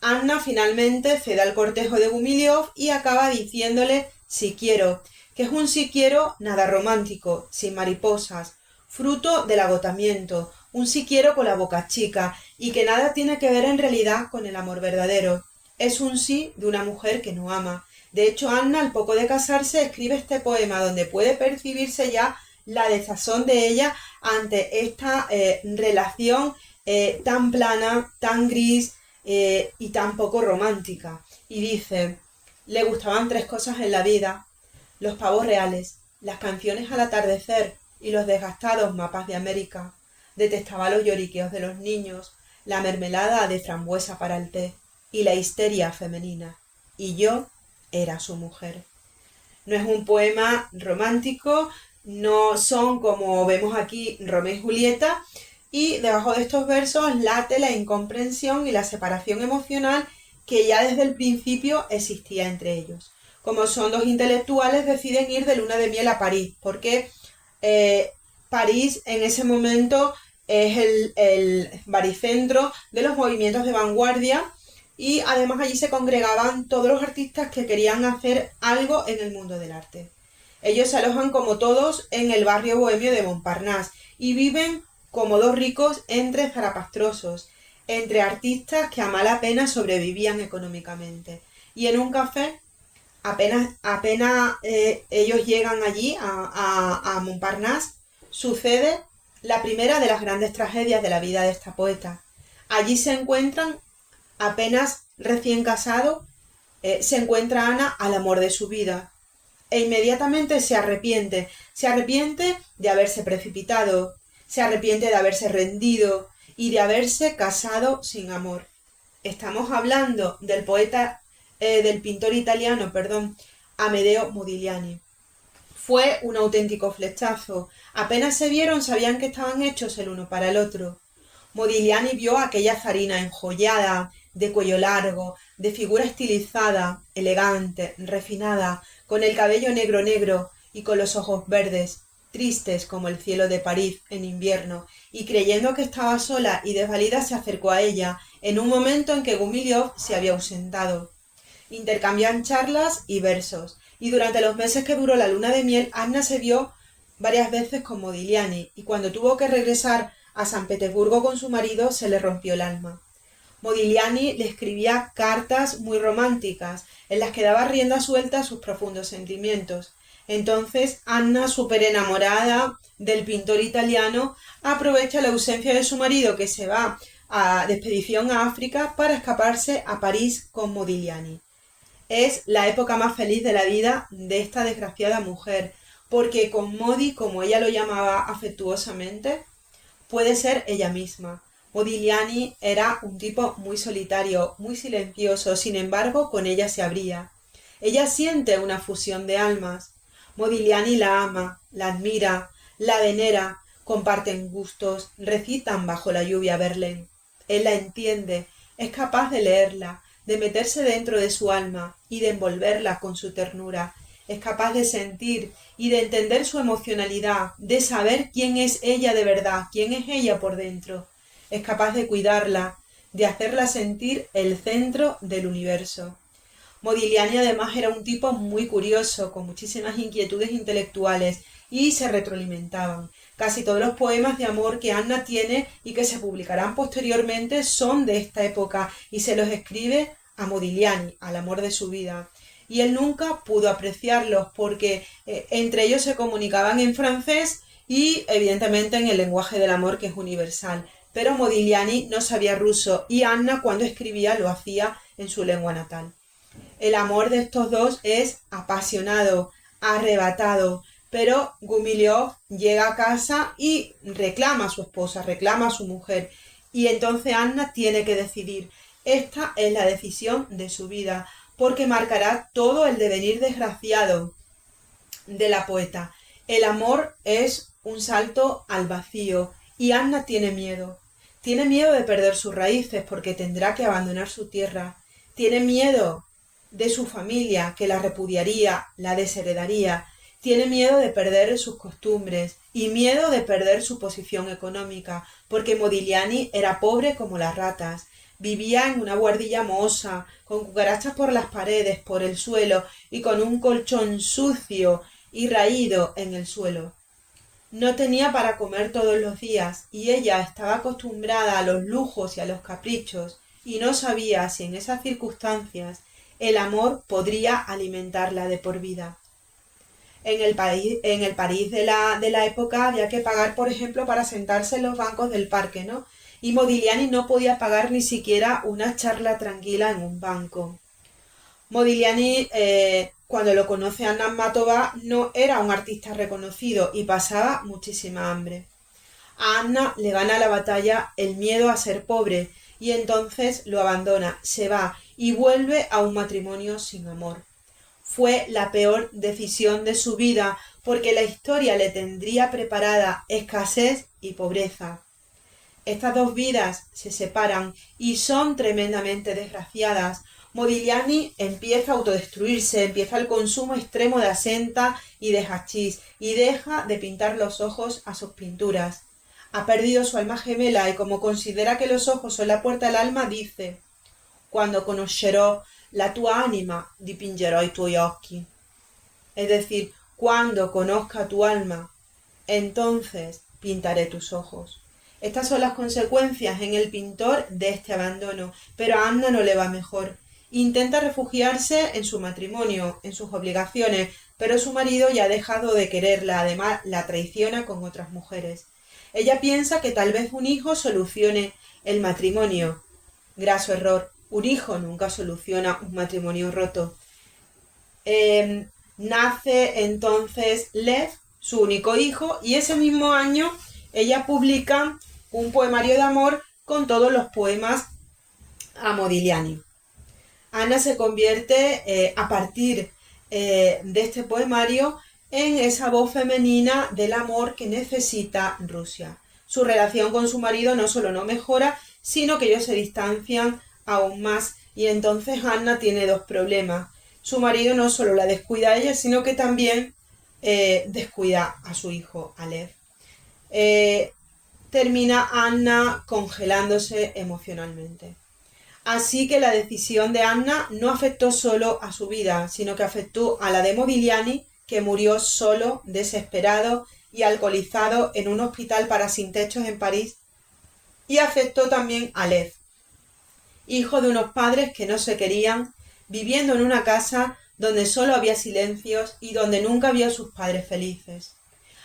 Anna finalmente cede al cortejo de Gumilyov y acaba diciéndole si quiero, que es un si quiero nada romántico, sin mariposas, fruto del agotamiento, un si quiero con la boca chica y que nada tiene que ver en realidad con el amor verdadero. Es un sí de una mujer que no ama. De hecho, Anna, al poco de casarse, escribe este poema donde puede percibirse ya la desazón de ella ante esta relación tan plana, tan gris y tan poco romántica. Y dice, le gustaban 3 cosas en la vida: los pavos reales, las canciones al atardecer y los desgastados mapas de América. Detestaba los lloriqueos de los niños, la mermelada de frambuesa para el té y la histeria femenina. Y yo era su mujer. No es un poema romántico, no son, como vemos aquí, Romeo y Julieta, y debajo de estos versos late la incomprensión y la separación emocional que ya desde el principio existía entre ellos. Como son 2 intelectuales, deciden ir de luna de miel a París, porque París en ese momento es el baricentro de los movimientos de vanguardia y además allí se congregaban todos los artistas que querían hacer algo en el mundo del arte. Ellos se alojan como todos en el barrio bohemio de Montparnasse y viven como 2 ricos entre zarapastrosos, entre artistas que a mala pena sobrevivían económicamente. Y en un café, apenas ellos llegan allí a Montparnasse, sucede la primera de las grandes tragedias de la vida de esta poeta. Allí se encuentran, apenas recién casado, se encuentra Ana al amor de su vida e inmediatamente se arrepiente de haberse precipitado, se arrepiente de haberse rendido y de haberse casado sin amor. Estamos hablando del pintor italiano, Amedeo Modigliani. Fue un auténtico flechazo. Apenas se vieron, sabían que estaban hechos el uno para el otro. Modigliani vio a aquella zarina enjollada, de cuello largo, de figura estilizada, elegante, refinada, con el cabello negro y con los ojos verdes, tristes como el cielo de París en invierno, y creyendo que estaba sola y desvalida se acercó a ella en un momento en que Gumilyov se había ausentado. Intercambian charlas y versos, y durante los meses que duró la luna de miel, Anna se vio varias veces con Modigliani, y cuando tuvo que regresar a San Petersburgo con su marido se le rompió el alma. Modigliani le escribía cartas muy románticas, en las que daba rienda suelta a sus profundos sentimientos. Entonces Anna, súper enamorada del pintor italiano, aprovecha la ausencia de su marido, que se va de expedición a África, para escaparse a París con Modigliani. Es la época más feliz de la vida de esta desgraciada mujer, porque con Modi, como ella lo llamaba afectuosamente, puede ser ella misma. Modigliani era un tipo muy solitario, muy silencioso, sin embargo con ella se abría. Ella siente una fusión de almas. Modigliani la ama, la admira, la venera, comparten gustos, recitan bajo la lluvia Verlaine. Él la entiende, es capaz de leerla, de meterse dentro de su alma y de envolverla con su ternura. Es capaz de sentir y de entender su emocionalidad, de saber quién es ella de verdad, quién es ella por dentro. Es capaz de cuidarla, de hacerla sentir el centro del universo. Modigliani además era un tipo muy curioso, con muchísimas inquietudes intelectuales, y se retroalimentaban. Casi todos los poemas de amor que Anna tiene y que se publicarán posteriormente son de esta época, y se los escribe a Modigliani, al amor de su vida. Y él nunca pudo apreciarlos porque entre ellos se comunicaban en francés y evidentemente en el lenguaje del amor, que es universal. Pero Modigliani no sabía ruso y Anna, cuando escribía, lo hacía en su lengua natal. El amor de estos dos es apasionado, arrebatado, pero Gumilyov llega a casa y reclama a su esposa, reclama a su mujer, y entonces Anna tiene que decidir. Esta es la decisión de su vida, porque marcará todo el devenir desgraciado de la poeta. El amor es un salto al vacío y Anna tiene miedo. Tiene miedo de perder sus raíces porque tendrá que abandonar su tierra. Tiene miedo de su familia que la repudiaría, la desheredaría. Tiene miedo de perder sus costumbres y miedo de perder su posición económica, porque Modigliani era pobre como las ratas. Vivía en una buhardilla mohosa, con cucarachas por las paredes, por el suelo y con un colchón sucio y raído en el suelo. No tenía para comer todos los días y ella estaba acostumbrada a los lujos y a los caprichos y no sabía si en esas circunstancias el amor podría alimentarla de por vida. En el París de la época había que pagar, por ejemplo, para sentarse en los bancos del parque, ¿no? Y Modigliani no podía pagar ni siquiera una charla tranquila en un banco. Modigliani, cuando lo conoce Anna Akhmatova, no era un artista reconocido y pasaba muchísima hambre. A Anna le gana la batalla el miedo a ser pobre y entonces lo abandona, se va y vuelve a un matrimonio sin amor. Fue la peor decisión de su vida porque la historia le tendría preparada escasez y pobreza. Estas dos vidas se separan y son tremendamente desgraciadas. Modigliani empieza a autodestruirse, empieza el consumo extremo de absenta y de hachís y deja de pintar los ojos a sus pinturas. Ha perdido su alma gemela y como considera que los ojos son la puerta al alma, dice: «Quando conoscerò la tua anima, dipingerò i tuoi occhi». Es decir, cuando conozca tu alma, entonces pintaré tus ojos. Estas son las consecuencias en el pintor de este abandono, pero a Anna no le va mejor. Intenta refugiarse en su matrimonio, en sus obligaciones, pero su marido ya ha dejado de quererla, además la traiciona con otras mujeres. Ella piensa que tal vez un hijo solucione el matrimonio. Graso error, un hijo nunca soluciona un matrimonio roto. Nace entonces Lev, su único hijo, y ese mismo año ella publica un poemario de amor con todos los poemas a Modigliani. Anna se convierte a partir de este poemario en esa voz femenina del amor que necesita Rusia. Su relación con su marido no solo no mejora, sino que ellos se distancian aún más y entonces Anna tiene dos problemas. Su marido no solo la descuida a ella, sino que también descuida a su hijo, a Lev. Termina Anna congelándose emocionalmente. Así que la decisión de Anna no afectó solo a su vida, sino que afectó a la de Modigliani, que murió solo, desesperado y alcoholizado en un hospital para sin techos en París, y afectó también a Lev, hijo de unos padres que no se querían, viviendo en una casa donde solo había silencios y donde nunca vio a sus padres felices.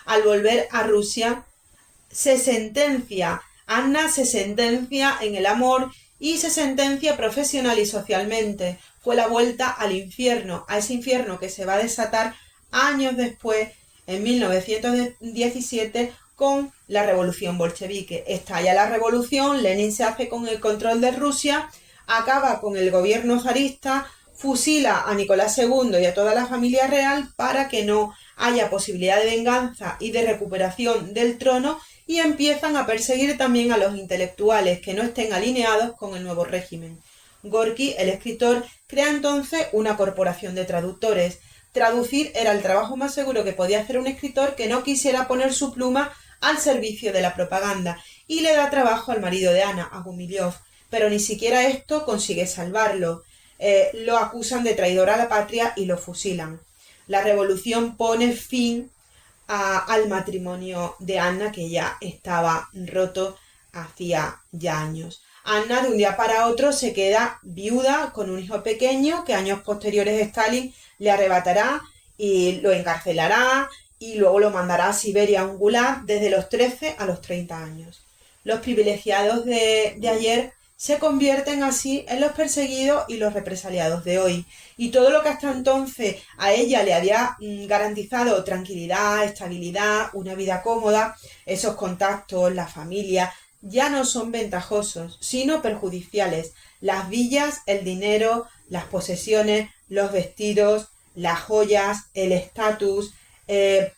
Al volver a Rusia, Anna se sentencia en el amor y se sentencia profesional y socialmente. Fue la vuelta al infierno, a ese infierno que se va a desatar años después, en 1917, con la revolución bolchevique. Estalla la revolución, Lenin se hace con el control de Rusia, acaba con el gobierno zarista, fusila a Nicolás II y a toda la familia real para que no haya posibilidad de venganza y de recuperación del trono, y empiezan a perseguir también a los intelectuales que no estén alineados con el nuevo régimen. Gorki, el escritor, crea entonces una corporación de traductores. Traducir era el trabajo más seguro que podía hacer un escritor que no quisiera poner su pluma al servicio de la propaganda, y le da trabajo al marido de Anna, a Gumilyov, pero ni siquiera esto consigue salvarlo. Lo acusan de traidor a la patria y lo fusilan. La revolución pone fin al matrimonio de Anna, que ya estaba roto hacía ya años. Anna de un día para otro se queda viuda con un hijo pequeño que años posteriores Stalin le arrebatará y lo encarcelará y luego lo mandará a Siberia, a un gulag, desde los 13 a los 30 años. Los privilegiados de ayer se convierten así en los perseguidos y los represaliados de hoy. Y todo lo que hasta entonces a ella le había garantizado tranquilidad, estabilidad, una vida cómoda, esos contactos, la familia, ya no son ventajosos, sino perjudiciales. Las villas, el dinero, las posesiones, los vestidos, las joyas, el estatus, eh,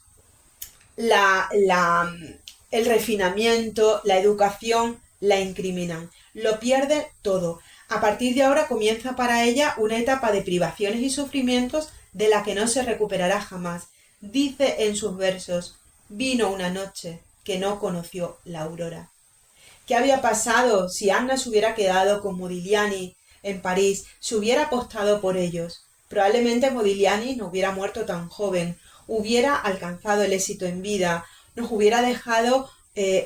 la, la, el refinamiento, la educación, la incriminan. Lo pierde todo. A partir de ahora comienza para ella una etapa de privaciones y sufrimientos de la que no se recuperará jamás. Dice en sus versos: vino una noche que no conoció la aurora. ¿Qué había pasado si Anna se hubiera quedado con Modigliani en París, se hubiera apostado por ellos? Probablemente Modigliani no hubiera muerto tan joven, hubiera alcanzado el éxito en vida, nos hubiera dejado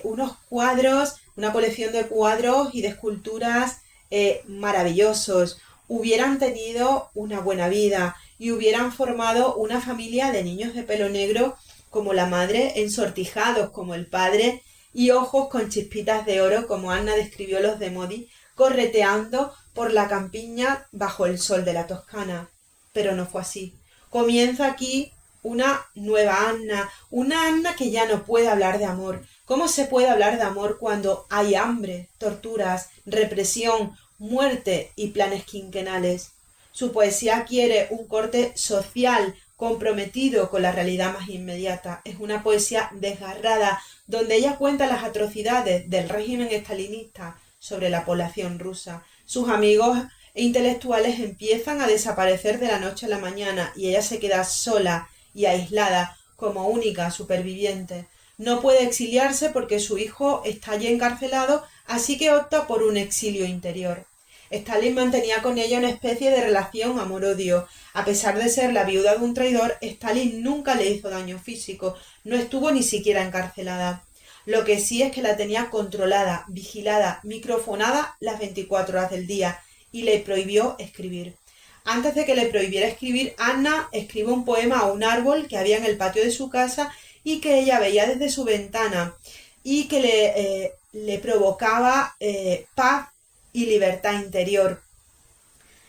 unos cuadros, una colección de cuadros y de esculturas maravillosos, hubieran tenido una buena vida y hubieran formado una familia de niños de pelo negro como la madre, ensortijados como el padre y ojos con chispitas de oro como Anna describió los de Modi, correteando por la campiña bajo el sol de la Toscana. Pero no fue así. Comienza aquí una nueva Anna, una Anna que ya no puede hablar de amor. ¿Cómo se puede hablar de amor cuando hay hambre, torturas, represión, muerte y planes quinquenales? Su poesía quiere un corte social comprometido con la realidad más inmediata. Es una poesía desgarrada, donde ella cuenta las atrocidades del régimen estalinista sobre la población rusa. Sus amigos e intelectuales empiezan a desaparecer de la noche a la mañana y ella se queda sola y aislada como única superviviente. No puede exiliarse porque su hijo está allí encarcelado, así que opta por un exilio interior. Stalin mantenía con ella una especie de relación amor-odio. A pesar de ser la viuda de un traidor, Stalin nunca le hizo daño físico, no estuvo ni siquiera encarcelada. Lo que sí es que la tenía controlada, vigilada, microfonada las 24 horas del día y le prohibió escribir. Antes de que le prohibiera escribir, Anna escribe un poema a un árbol que había en el patio de su casa y que ella veía desde su ventana y que le provocaba paz y libertad interior.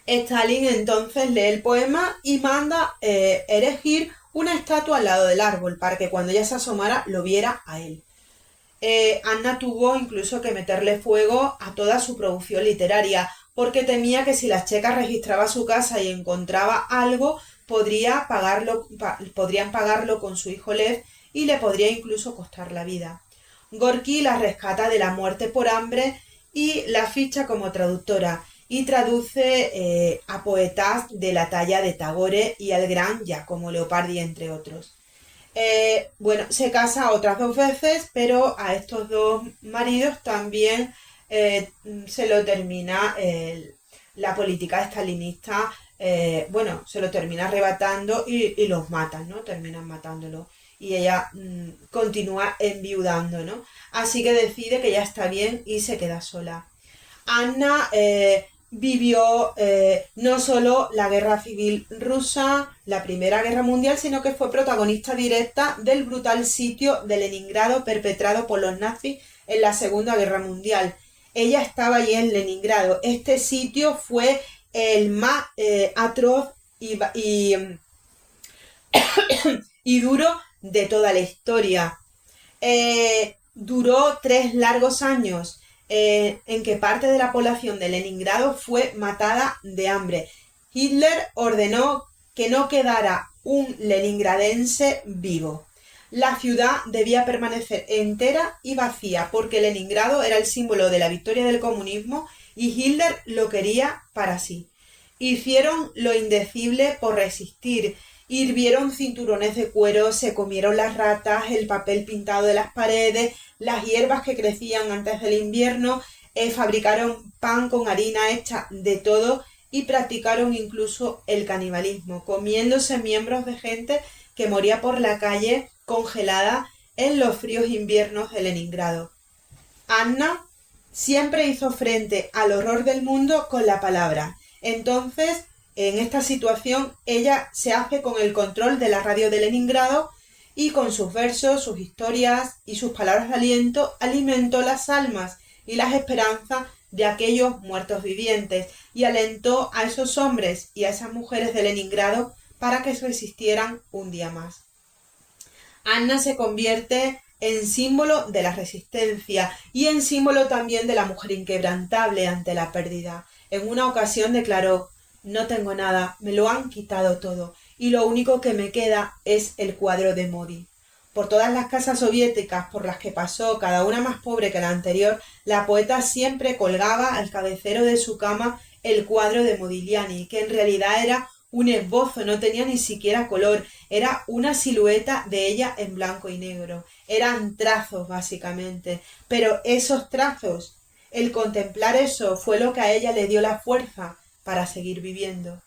Stalin entonces lee el poema y manda erigir una estatua al lado del árbol para que cuando ella se asomara lo viera a él. Anna tuvo incluso que meterle fuego a toda su producción literaria porque temía que si la checa registraba su casa y encontraba algo podrían pagarlo con su hijo Lev y le podría incluso costar la vida. Gorky la rescata de la muerte por hambre y la ficha como traductora y traduce a poetas de la talla de Tagore y el gran Giacomo Leopardi, entre otros. Se casa otras 2 veces, pero a estos 2 maridos también se lo termina la política estalinista, se lo termina arrebatando y los matan, ¿no? Terminan matándolos. Y ella continúa enviudando, ¿no? Así que decide que ya está bien y se queda sola. Anna vivió no solo la guerra civil rusa, la Primera Guerra Mundial, sino que fue protagonista directa del brutal sitio de Leningrado perpetrado por los nazis en la Segunda Guerra Mundial. Ella estaba allí en Leningrado. Este sitio fue el más atroz y duro de toda la historia. Duró 3 largos años en que parte de la población de Leningrado fue matada de hambre. Hitler ordenó que no quedara un leningradense vivo. La ciudad debía permanecer entera y vacía porque Leningrado era el símbolo de la victoria del comunismo y Hitler lo quería para sí. Hicieron lo indecible por resistir. Hirvieron cinturones de cuero, se comieron las ratas, el papel pintado de las paredes, las hierbas que crecían antes del invierno, fabricaron pan con harina hecha de todo y practicaron incluso el canibalismo, comiéndose miembros de gente que moría por la calle congelada en los fríos inviernos de Leningrado. Anna siempre hizo frente al horror del mundo con la palabra. Entonces, en esta situación, ella se hace con el control de la radio de Leningrado y con sus versos, sus historias y sus palabras de aliento alimentó las almas y las esperanzas de aquellos muertos vivientes y alentó a esos hombres y a esas mujeres de Leningrado para que resistieran un día más. Anna se convierte en símbolo de la resistencia y en símbolo también de la mujer inquebrantable ante la pérdida. En una ocasión declaró: no tengo nada, me lo han quitado todo. y lo único que me queda es el cuadro de Modi. Por todas las casas soviéticas por las que pasó, cada una más pobre que la anterior, la poeta siempre colgaba al cabecero de su cama el cuadro de Modigliani, que en realidad era un esbozo, no tenía ni siquiera color, era una silueta de ella en blanco y negro. Eran trazos, básicamente, pero esos trazos, el contemplar eso, fue lo que a ella le dio la fuerza para seguir viviendo.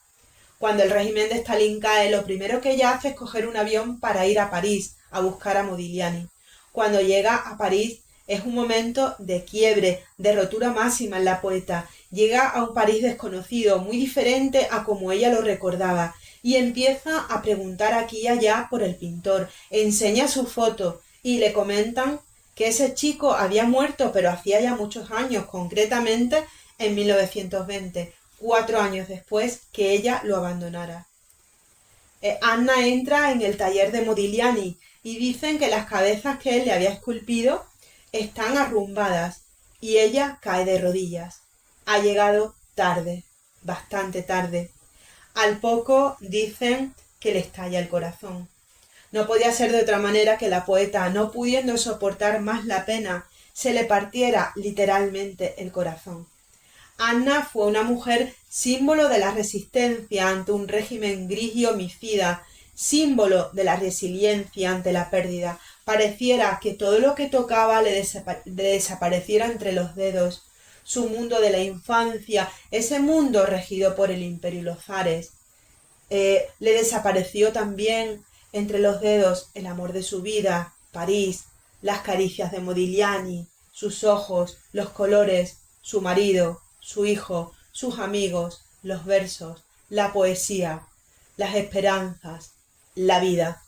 Cuando el régimen de Stalin cae, lo primero que ella hace es coger un avión para ir a París a buscar a Modigliani. Cuando llega a París es un momento de quiebre, de rotura máxima en la poeta. Llega a un París desconocido, muy diferente a como ella lo recordaba, y empieza a preguntar aquí y allá por el pintor. Enseña su foto y le comentan que ese chico había muerto, pero hacía ya muchos años, concretamente en 1920, 4 años después que ella lo abandonara. Anna entra en el taller de Modigliani y dicen que las cabezas que él le había esculpido están arrumbadas y ella cae de rodillas. Ha llegado tarde, bastante tarde. Al poco dicen que le estalla el corazón. No podía ser de otra manera que la poeta, no pudiendo soportar más la pena, se le partiera literalmente el corazón. Anna fue una mujer símbolo de la resistencia ante un régimen gris y homicida, símbolo de la resiliencia ante la pérdida. Pareciera que todo lo que tocaba le desapareciera entre los dedos. Su mundo de la infancia, ese mundo regido por el imperio y los zares, le desapareció también entre los dedos el amor de su vida, París, las caricias de Modigliani, sus ojos, los colores, su marido, su hijo, sus amigos, los versos, la poesía, las esperanzas, la vida.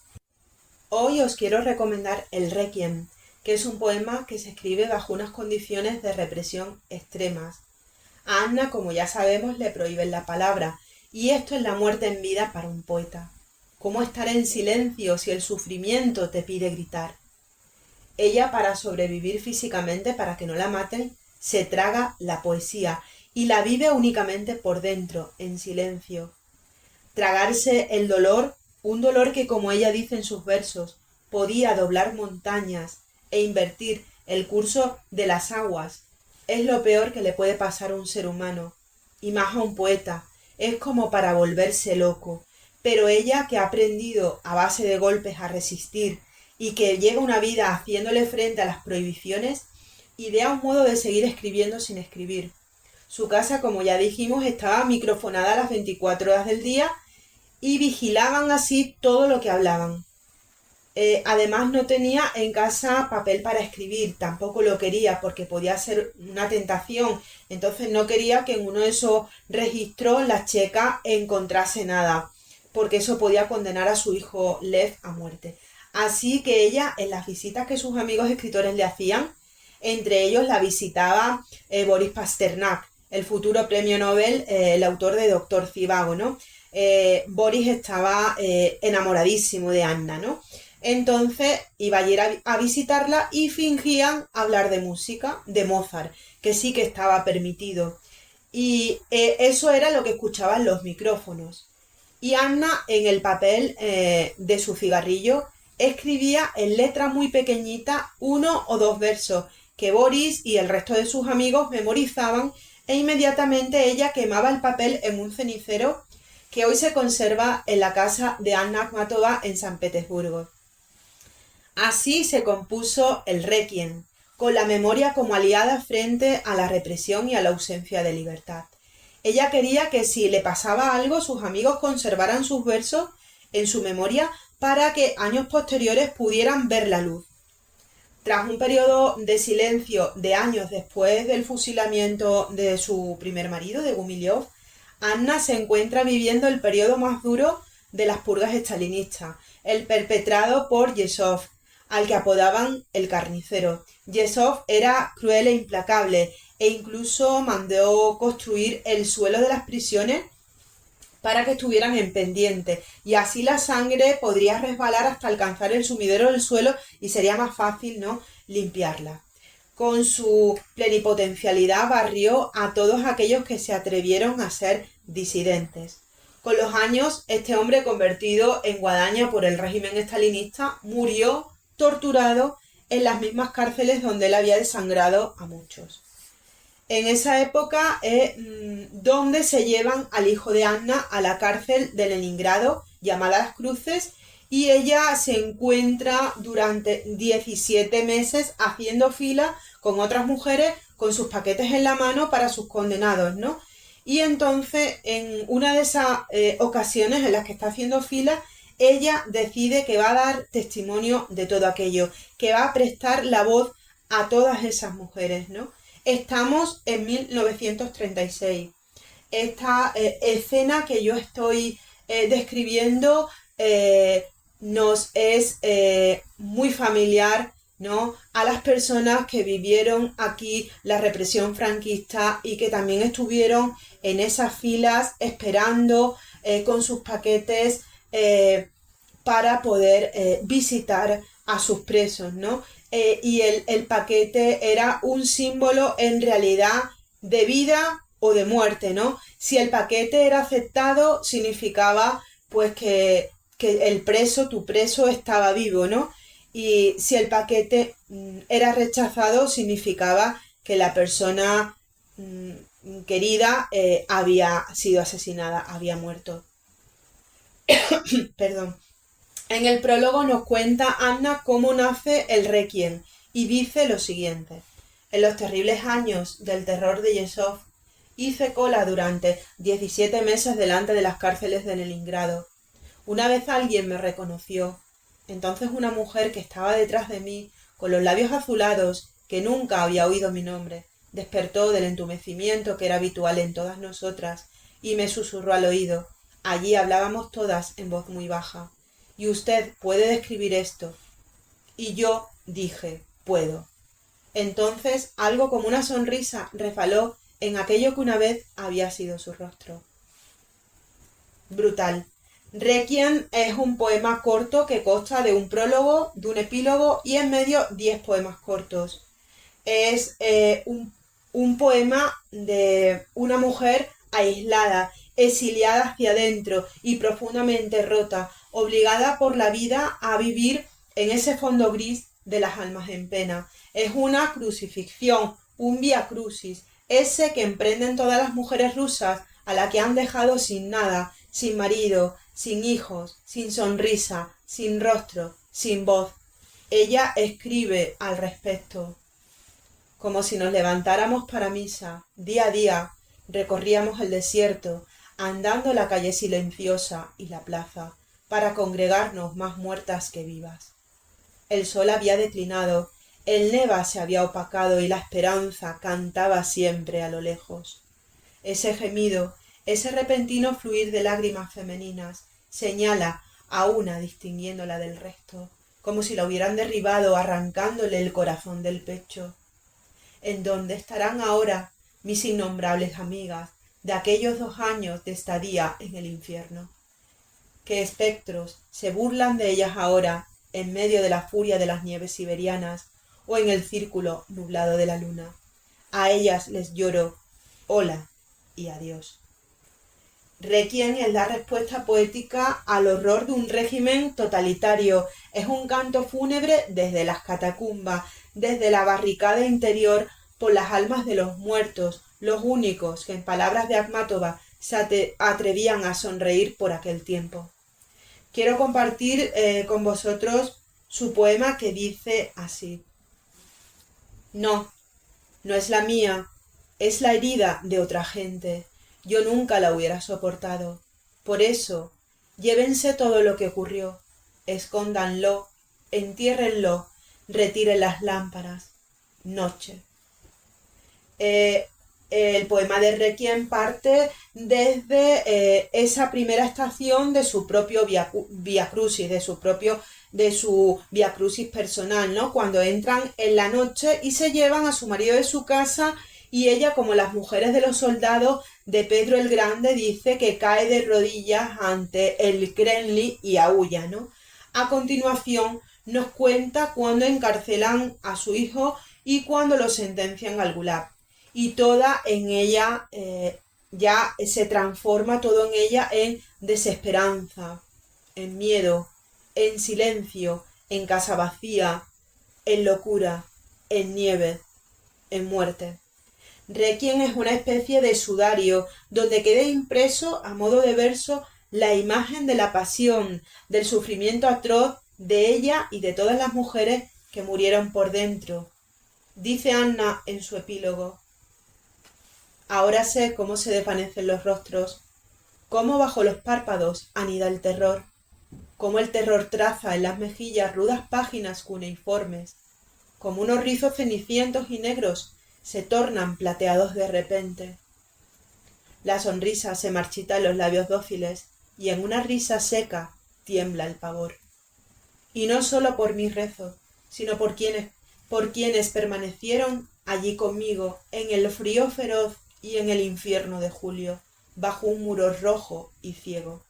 Hoy os quiero recomendar el Requiem, que es un poema que se escribe bajo unas condiciones de represión extremas. A Anna, como ya sabemos, le prohíben la palabra, y esto es la muerte en vida para un poeta. ¿Cómo estar en silencio si el sufrimiento te pide gritar? Ella, para sobrevivir físicamente, para que no la maten, se traga la poesía y la vive únicamente por dentro, en silencio. Tragarse el dolor, un dolor que, como ella dice en sus versos, podía doblar montañas e invertir el curso de las aguas, es lo peor que le puede pasar a un ser humano, y más a un poeta, es como para volverse loco. Pero ella, que ha aprendido a base de golpes a resistir y que lleva una vida haciéndole frente a las prohibiciones, idea un modo de seguir escribiendo sin escribir. Su casa, como ya dijimos, estaba microfonada a las 24 horas del día y vigilaban así todo lo que hablaban. Además no tenía en casa papel para escribir, tampoco lo quería porque podía ser una tentación, entonces no quería que en uno de esos registros la checa encontrase nada, porque eso podía condenar a su hijo Lev a muerte. Así que ella, en las visitas que sus amigos escritores le hacían, entre ellos la visitaba Boris Pasternak, el futuro premio Nobel, el autor de Doctor Zhivago, ¿no? Boris estaba enamoradísimo de Anna, ¿no? Entonces iba a ir a visitarla y fingían hablar de música, de Mozart, que sí que estaba permitido. Y eso era lo que escuchaban los micrófonos. Y Anna, en el papel de su cigarrillo, escribía en letra muy pequeñita 1 o 2 versos que Boris y el resto de sus amigos memorizaban, e inmediatamente ella quemaba el papel en un cenicero que hoy se conserva en la casa de Anna Akhmatova en San Petersburgo. Así se compuso el Requiem, con la memoria como aliada frente a la represión y a la ausencia de libertad. Ella quería que si le pasaba algo, sus amigos conservaran sus versos en su memoria para que años posteriores pudieran ver la luz. Tras un periodo de silencio de años después del fusilamiento de su primer marido, de Gumilyov, Anna se encuentra viviendo el periodo más duro de las purgas estalinistas, el perpetrado por Yezhov, al que apodaban el carnicero. Yezhov era cruel e implacable e incluso mandó construir el suelo de las prisiones para que estuvieran en pendiente, y así la sangre podría resbalar hasta alcanzar el sumidero del suelo y sería más fácil, ¿no?, limpiarla. Con su plenipotencialidad barrió a todos aquellos que se atrevieron a ser disidentes. Con los años, este hombre, convertido en guadaña por el régimen estalinista, murió torturado en las mismas cárceles donde él había desangrado a muchos. En esa época es donde se llevan al hijo de Anna a la cárcel de Leningrado, llamada Las Cruces, y ella se encuentra durante 17 meses haciendo fila con otras mujeres con sus paquetes en la mano para sus condenados, ¿no? Y entonces, en una de esas ocasiones en las que está haciendo fila, ella decide que va a dar testimonio de todo aquello, que va a prestar la voz a todas esas mujeres, ¿no? Estamos en 1936. Esta escena que yo estoy describiendo nos es muy familiar, ¿no?, a las personas que vivieron aquí la represión franquista y que también estuvieron en esas filas esperando con sus paquetes para poder visitar a sus presos, ¿no? Y el paquete era un símbolo en realidad de vida o de muerte, ¿no? Si el paquete era aceptado, significaba pues que el preso, tu preso, estaba vivo, ¿no? Y si el paquete era rechazado, significaba que la persona querida había sido asesinada, había muerto. Perdón. En el prólogo nos cuenta Anna cómo nace el Requiem y dice lo siguiente: en los terribles años del terror de Yezhov hice cola durante 17 meses delante de las cárceles de Leningrado. Una vez alguien me reconoció. Entonces una mujer que estaba detrás de mí, con los labios azulados, que nunca había oído mi nombre, despertó del entumecimiento que era habitual en todas nosotras y me susurró al oído. Allí hablábamos todas en voz muy baja. ¿Y usted puede describir esto? Y yo dije, puedo. Entonces algo como una sonrisa refaló en aquello que una vez había sido su rostro. Brutal. Requiem es un poema corto que consta de un prólogo, de un epílogo y en medio 10 poemas cortos. Es un poema de una mujer aislada, exiliada hacia adentro y profundamente rota, obligada por la vida a vivir en ese fondo gris de las almas en pena. Es una crucifixión, un vía crucis, ese que emprenden todas las mujeres rusas a la que han dejado sin nada, sin marido, sin hijos, sin sonrisa, sin rostro, sin voz. Ella escribe al respecto. Como si nos levantáramos para misa, día a día, recorríamos el desierto, andando la calle silenciosa y la plaza, para congregarnos más muertas que vivas. El sol había declinado, el neva se había opacado y la esperanza cantaba siempre a lo lejos. Ese gemido, ese repentino fluir de lágrimas femeninas, señala a una distinguiéndola del resto, como si la hubieran derribado arrancándole el corazón del pecho. ¿En dónde estarán ahora mis innombrables amigas de aquellos 2 años de estadía en el infierno? ¿Qué espectros se burlan de ellas ahora en medio de la furia de las nieves siberianas o en el círculo nublado de la luna? A ellas les lloro, hola y adiós. Requiem es la respuesta poética al horror de un régimen totalitario. Es un canto fúnebre desde las catacumbas, desde la barricada interior, por las almas de los muertos, los únicos que en palabras de Akhmatova se atrevían a sonreír por aquel tiempo. Quiero compartir con vosotros su poema que dice así: no, no es la mía, es la herida de otra gente. Yo nunca la hubiera soportado. Por eso, llévense todo lo que ocurrió, escóndanlo, entiérrenlo, retiren las lámparas. Noche. El poema de Requiem parte desde esa primera estación de su propio via crucis, de su via crucis personal, ¿no? Cuando entran en la noche y se llevan a su marido de su casa, y ella, como las mujeres de los soldados de Pedro el Grande, dice que cae de rodillas ante el Kremlin y aúlla, ¿no? A continuación nos cuenta cuando encarcelan a su hijo y cuando lo sentencian al Gulag. Y toda en ella ya se transforma todo en ella en desesperanza, en miedo, en silencio, en casa vacía, en locura, en nieve, en muerte. Requiem es una especie de sudario donde queda impreso a modo de verso la imagen de la pasión, del sufrimiento atroz de ella y de todas las mujeres que murieron por dentro. Dice Anna en su epílogo: ahora sé cómo se desvanecen los rostros, cómo bajo los párpados anida el terror, cómo el terror traza en las mejillas rudas páginas cuneiformes, como unos rizos cenicientos y negros se tornan plateados de repente. La sonrisa se marchita en los labios dóciles y en una risa seca tiembla el pavor. Y no sólo por mi rezo, sino por quienes permanecieron allí conmigo en el frío feroz y en el infierno de julio, bajo un muro rojo y ciego.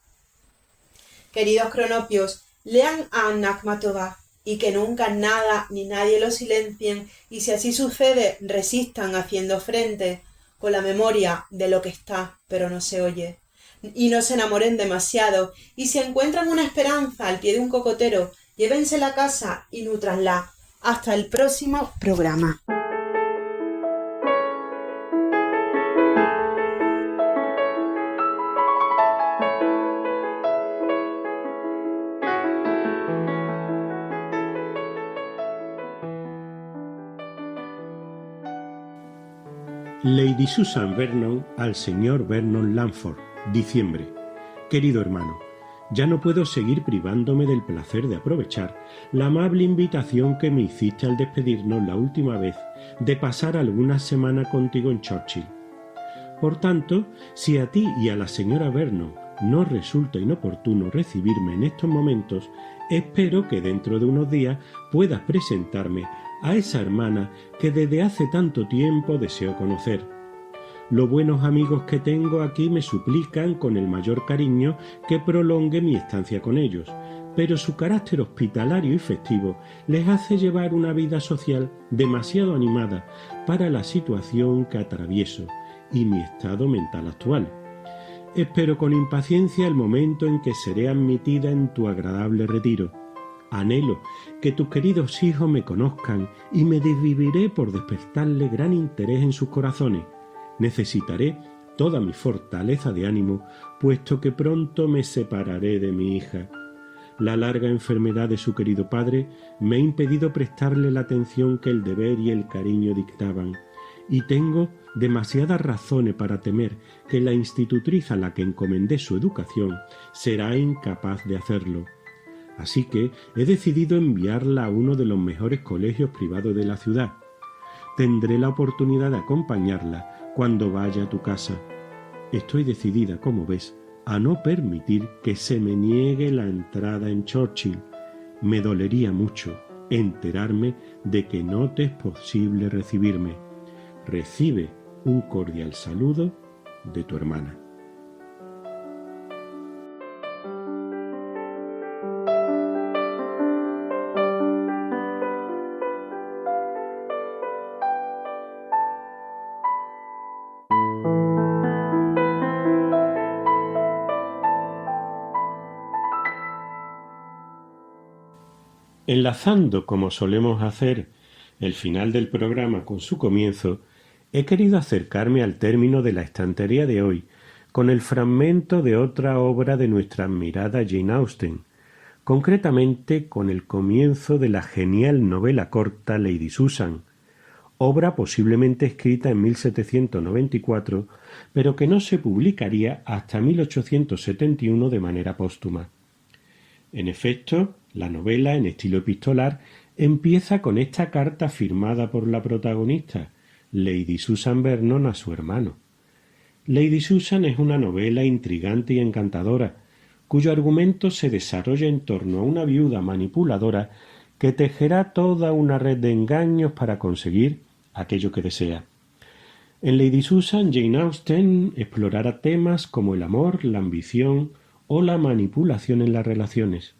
Queridos cronopios, lean a Anna Akhmatova y que nunca nada ni nadie lo silencien, y si así sucede, resistan haciendo frente con la memoria de lo que está, pero no se oye. Y no se enamoren demasiado, y si encuentran una esperanza al pie de un cocotero, llévensela a casa y nútranla. Hasta el próximo programa. Lady Susan Vernon al señor Vernon Langford, diciembre. Querido hermano, ya no puedo seguir privándome del placer de aprovechar la amable invitación que me hiciste al despedirnos la última vez de pasar algunas semanas contigo en Churchill. Por tanto, si a ti y a la señora Vernon no resulta inoportuno recibirme en estos momentos, espero que dentro de unos días puedas presentarme a esa hermana que desde hace tanto tiempo deseo conocer. Los buenos amigos que tengo aquí me suplican con el mayor cariño que prolongue mi estancia con ellos, pero su carácter hospitalario y festivo les hace llevar una vida social demasiado animada para la situación que atravieso y mi estado mental actual. Espero con impaciencia el momento en que seré admitida en tu agradable retiro. Anhelo que tus queridos hijos me conozcan y me desviviré por despertarle gran interés en sus corazones. Necesitaré toda mi fortaleza de ánimo, puesto que pronto me separaré de mi hija. La larga enfermedad de su querido padre me ha impedido prestarle la atención que el deber y el cariño dictaban, y tengo demasiadas razones para temer que la institutriz a la que encomendé su educación será incapaz de hacerlo. Así que he decidido enviarla a uno de los mejores colegios privados de la ciudad. Tendré la oportunidad de acompañarla cuando vaya a tu casa. Estoy decidida, como ves, a no permitir que se me niegue la entrada en Churchill. Me dolería mucho enterarme de que no te es posible recibirme. Recibe un cordial saludo de tu hermana. Enlazando, como solemos hacer, el final del programa con su comienzo, he querido acercarme al término de la estantería de hoy con el fragmento de otra obra de nuestra admirada Jane Austen, concretamente con el comienzo de la genial novela corta Lady Susan, obra posiblemente escrita en 1794, pero que no se publicaría hasta 1871 de manera póstuma. En efecto, la novela, en estilo epistolar, empieza con esta carta firmada por la protagonista, Lady Susan Vernon, a su hermano. Lady Susan es una novela intrigante y encantadora, cuyo argumento se desarrolla en torno a una viuda manipuladora que tejerá toda una red de engaños para conseguir aquello que desea. En Lady Susan, Jane Austen explorará temas como el amor, la ambición o la manipulación en las relaciones.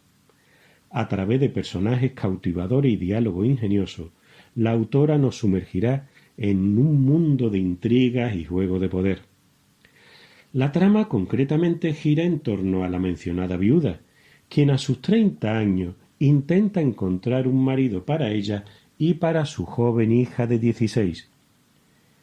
A través de personajes cautivadores y diálogo ingenioso, la autora nos sumergirá en un mundo de intrigas y juego de poder. La trama concretamente gira en torno a la mencionada viuda, quien a sus 30 años intenta encontrar un marido para ella y para su joven hija de 16.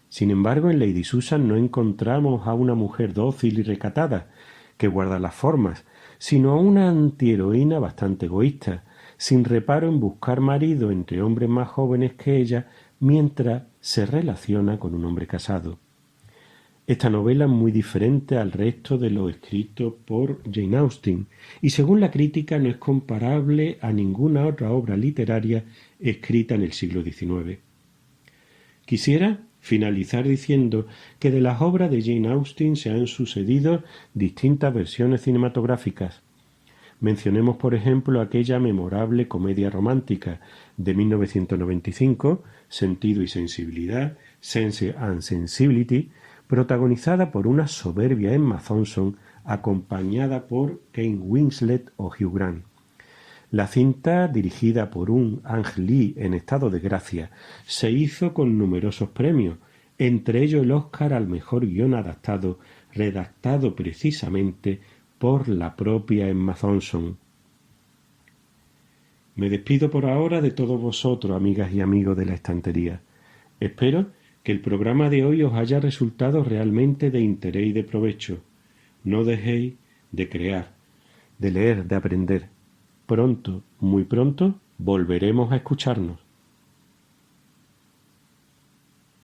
Sin embargo, en Lady Susan no encontramos a una mujer dócil y recatada, que guarda las formas, sino a una antiheroína bastante egoísta, sin reparo en buscar marido entre hombres más jóvenes que ella mientras se relaciona con un hombre casado. Esta novela es muy diferente al resto de lo escrito por Jane Austen y según la crítica no es comparable a ninguna otra obra literaria escrita en el siglo XIX. Quisiera finalizar diciendo que de las obras de Jane Austen se han sucedido distintas versiones cinematográficas. Mencionemos, por ejemplo, aquella memorable comedia romántica de 1995, Sentido y sensibilidad, Sense and Sensibility, protagonizada por una soberbia Emma Thompson, acompañada por Kate Winslet o Hugh Grant. La cinta, dirigida por un Ang Lee en estado de gracia, se hizo con numerosos premios, entre ellos el Oscar al mejor guión adaptado, redactado precisamente por la propia Emma Thompson. Me despido por ahora de todos vosotros, amigas y amigos de la estantería. Espero que el programa de hoy os haya resultado realmente de interés y de provecho. No dejéis de crear, de leer, de aprender. Pronto, muy pronto, volveremos a escucharnos.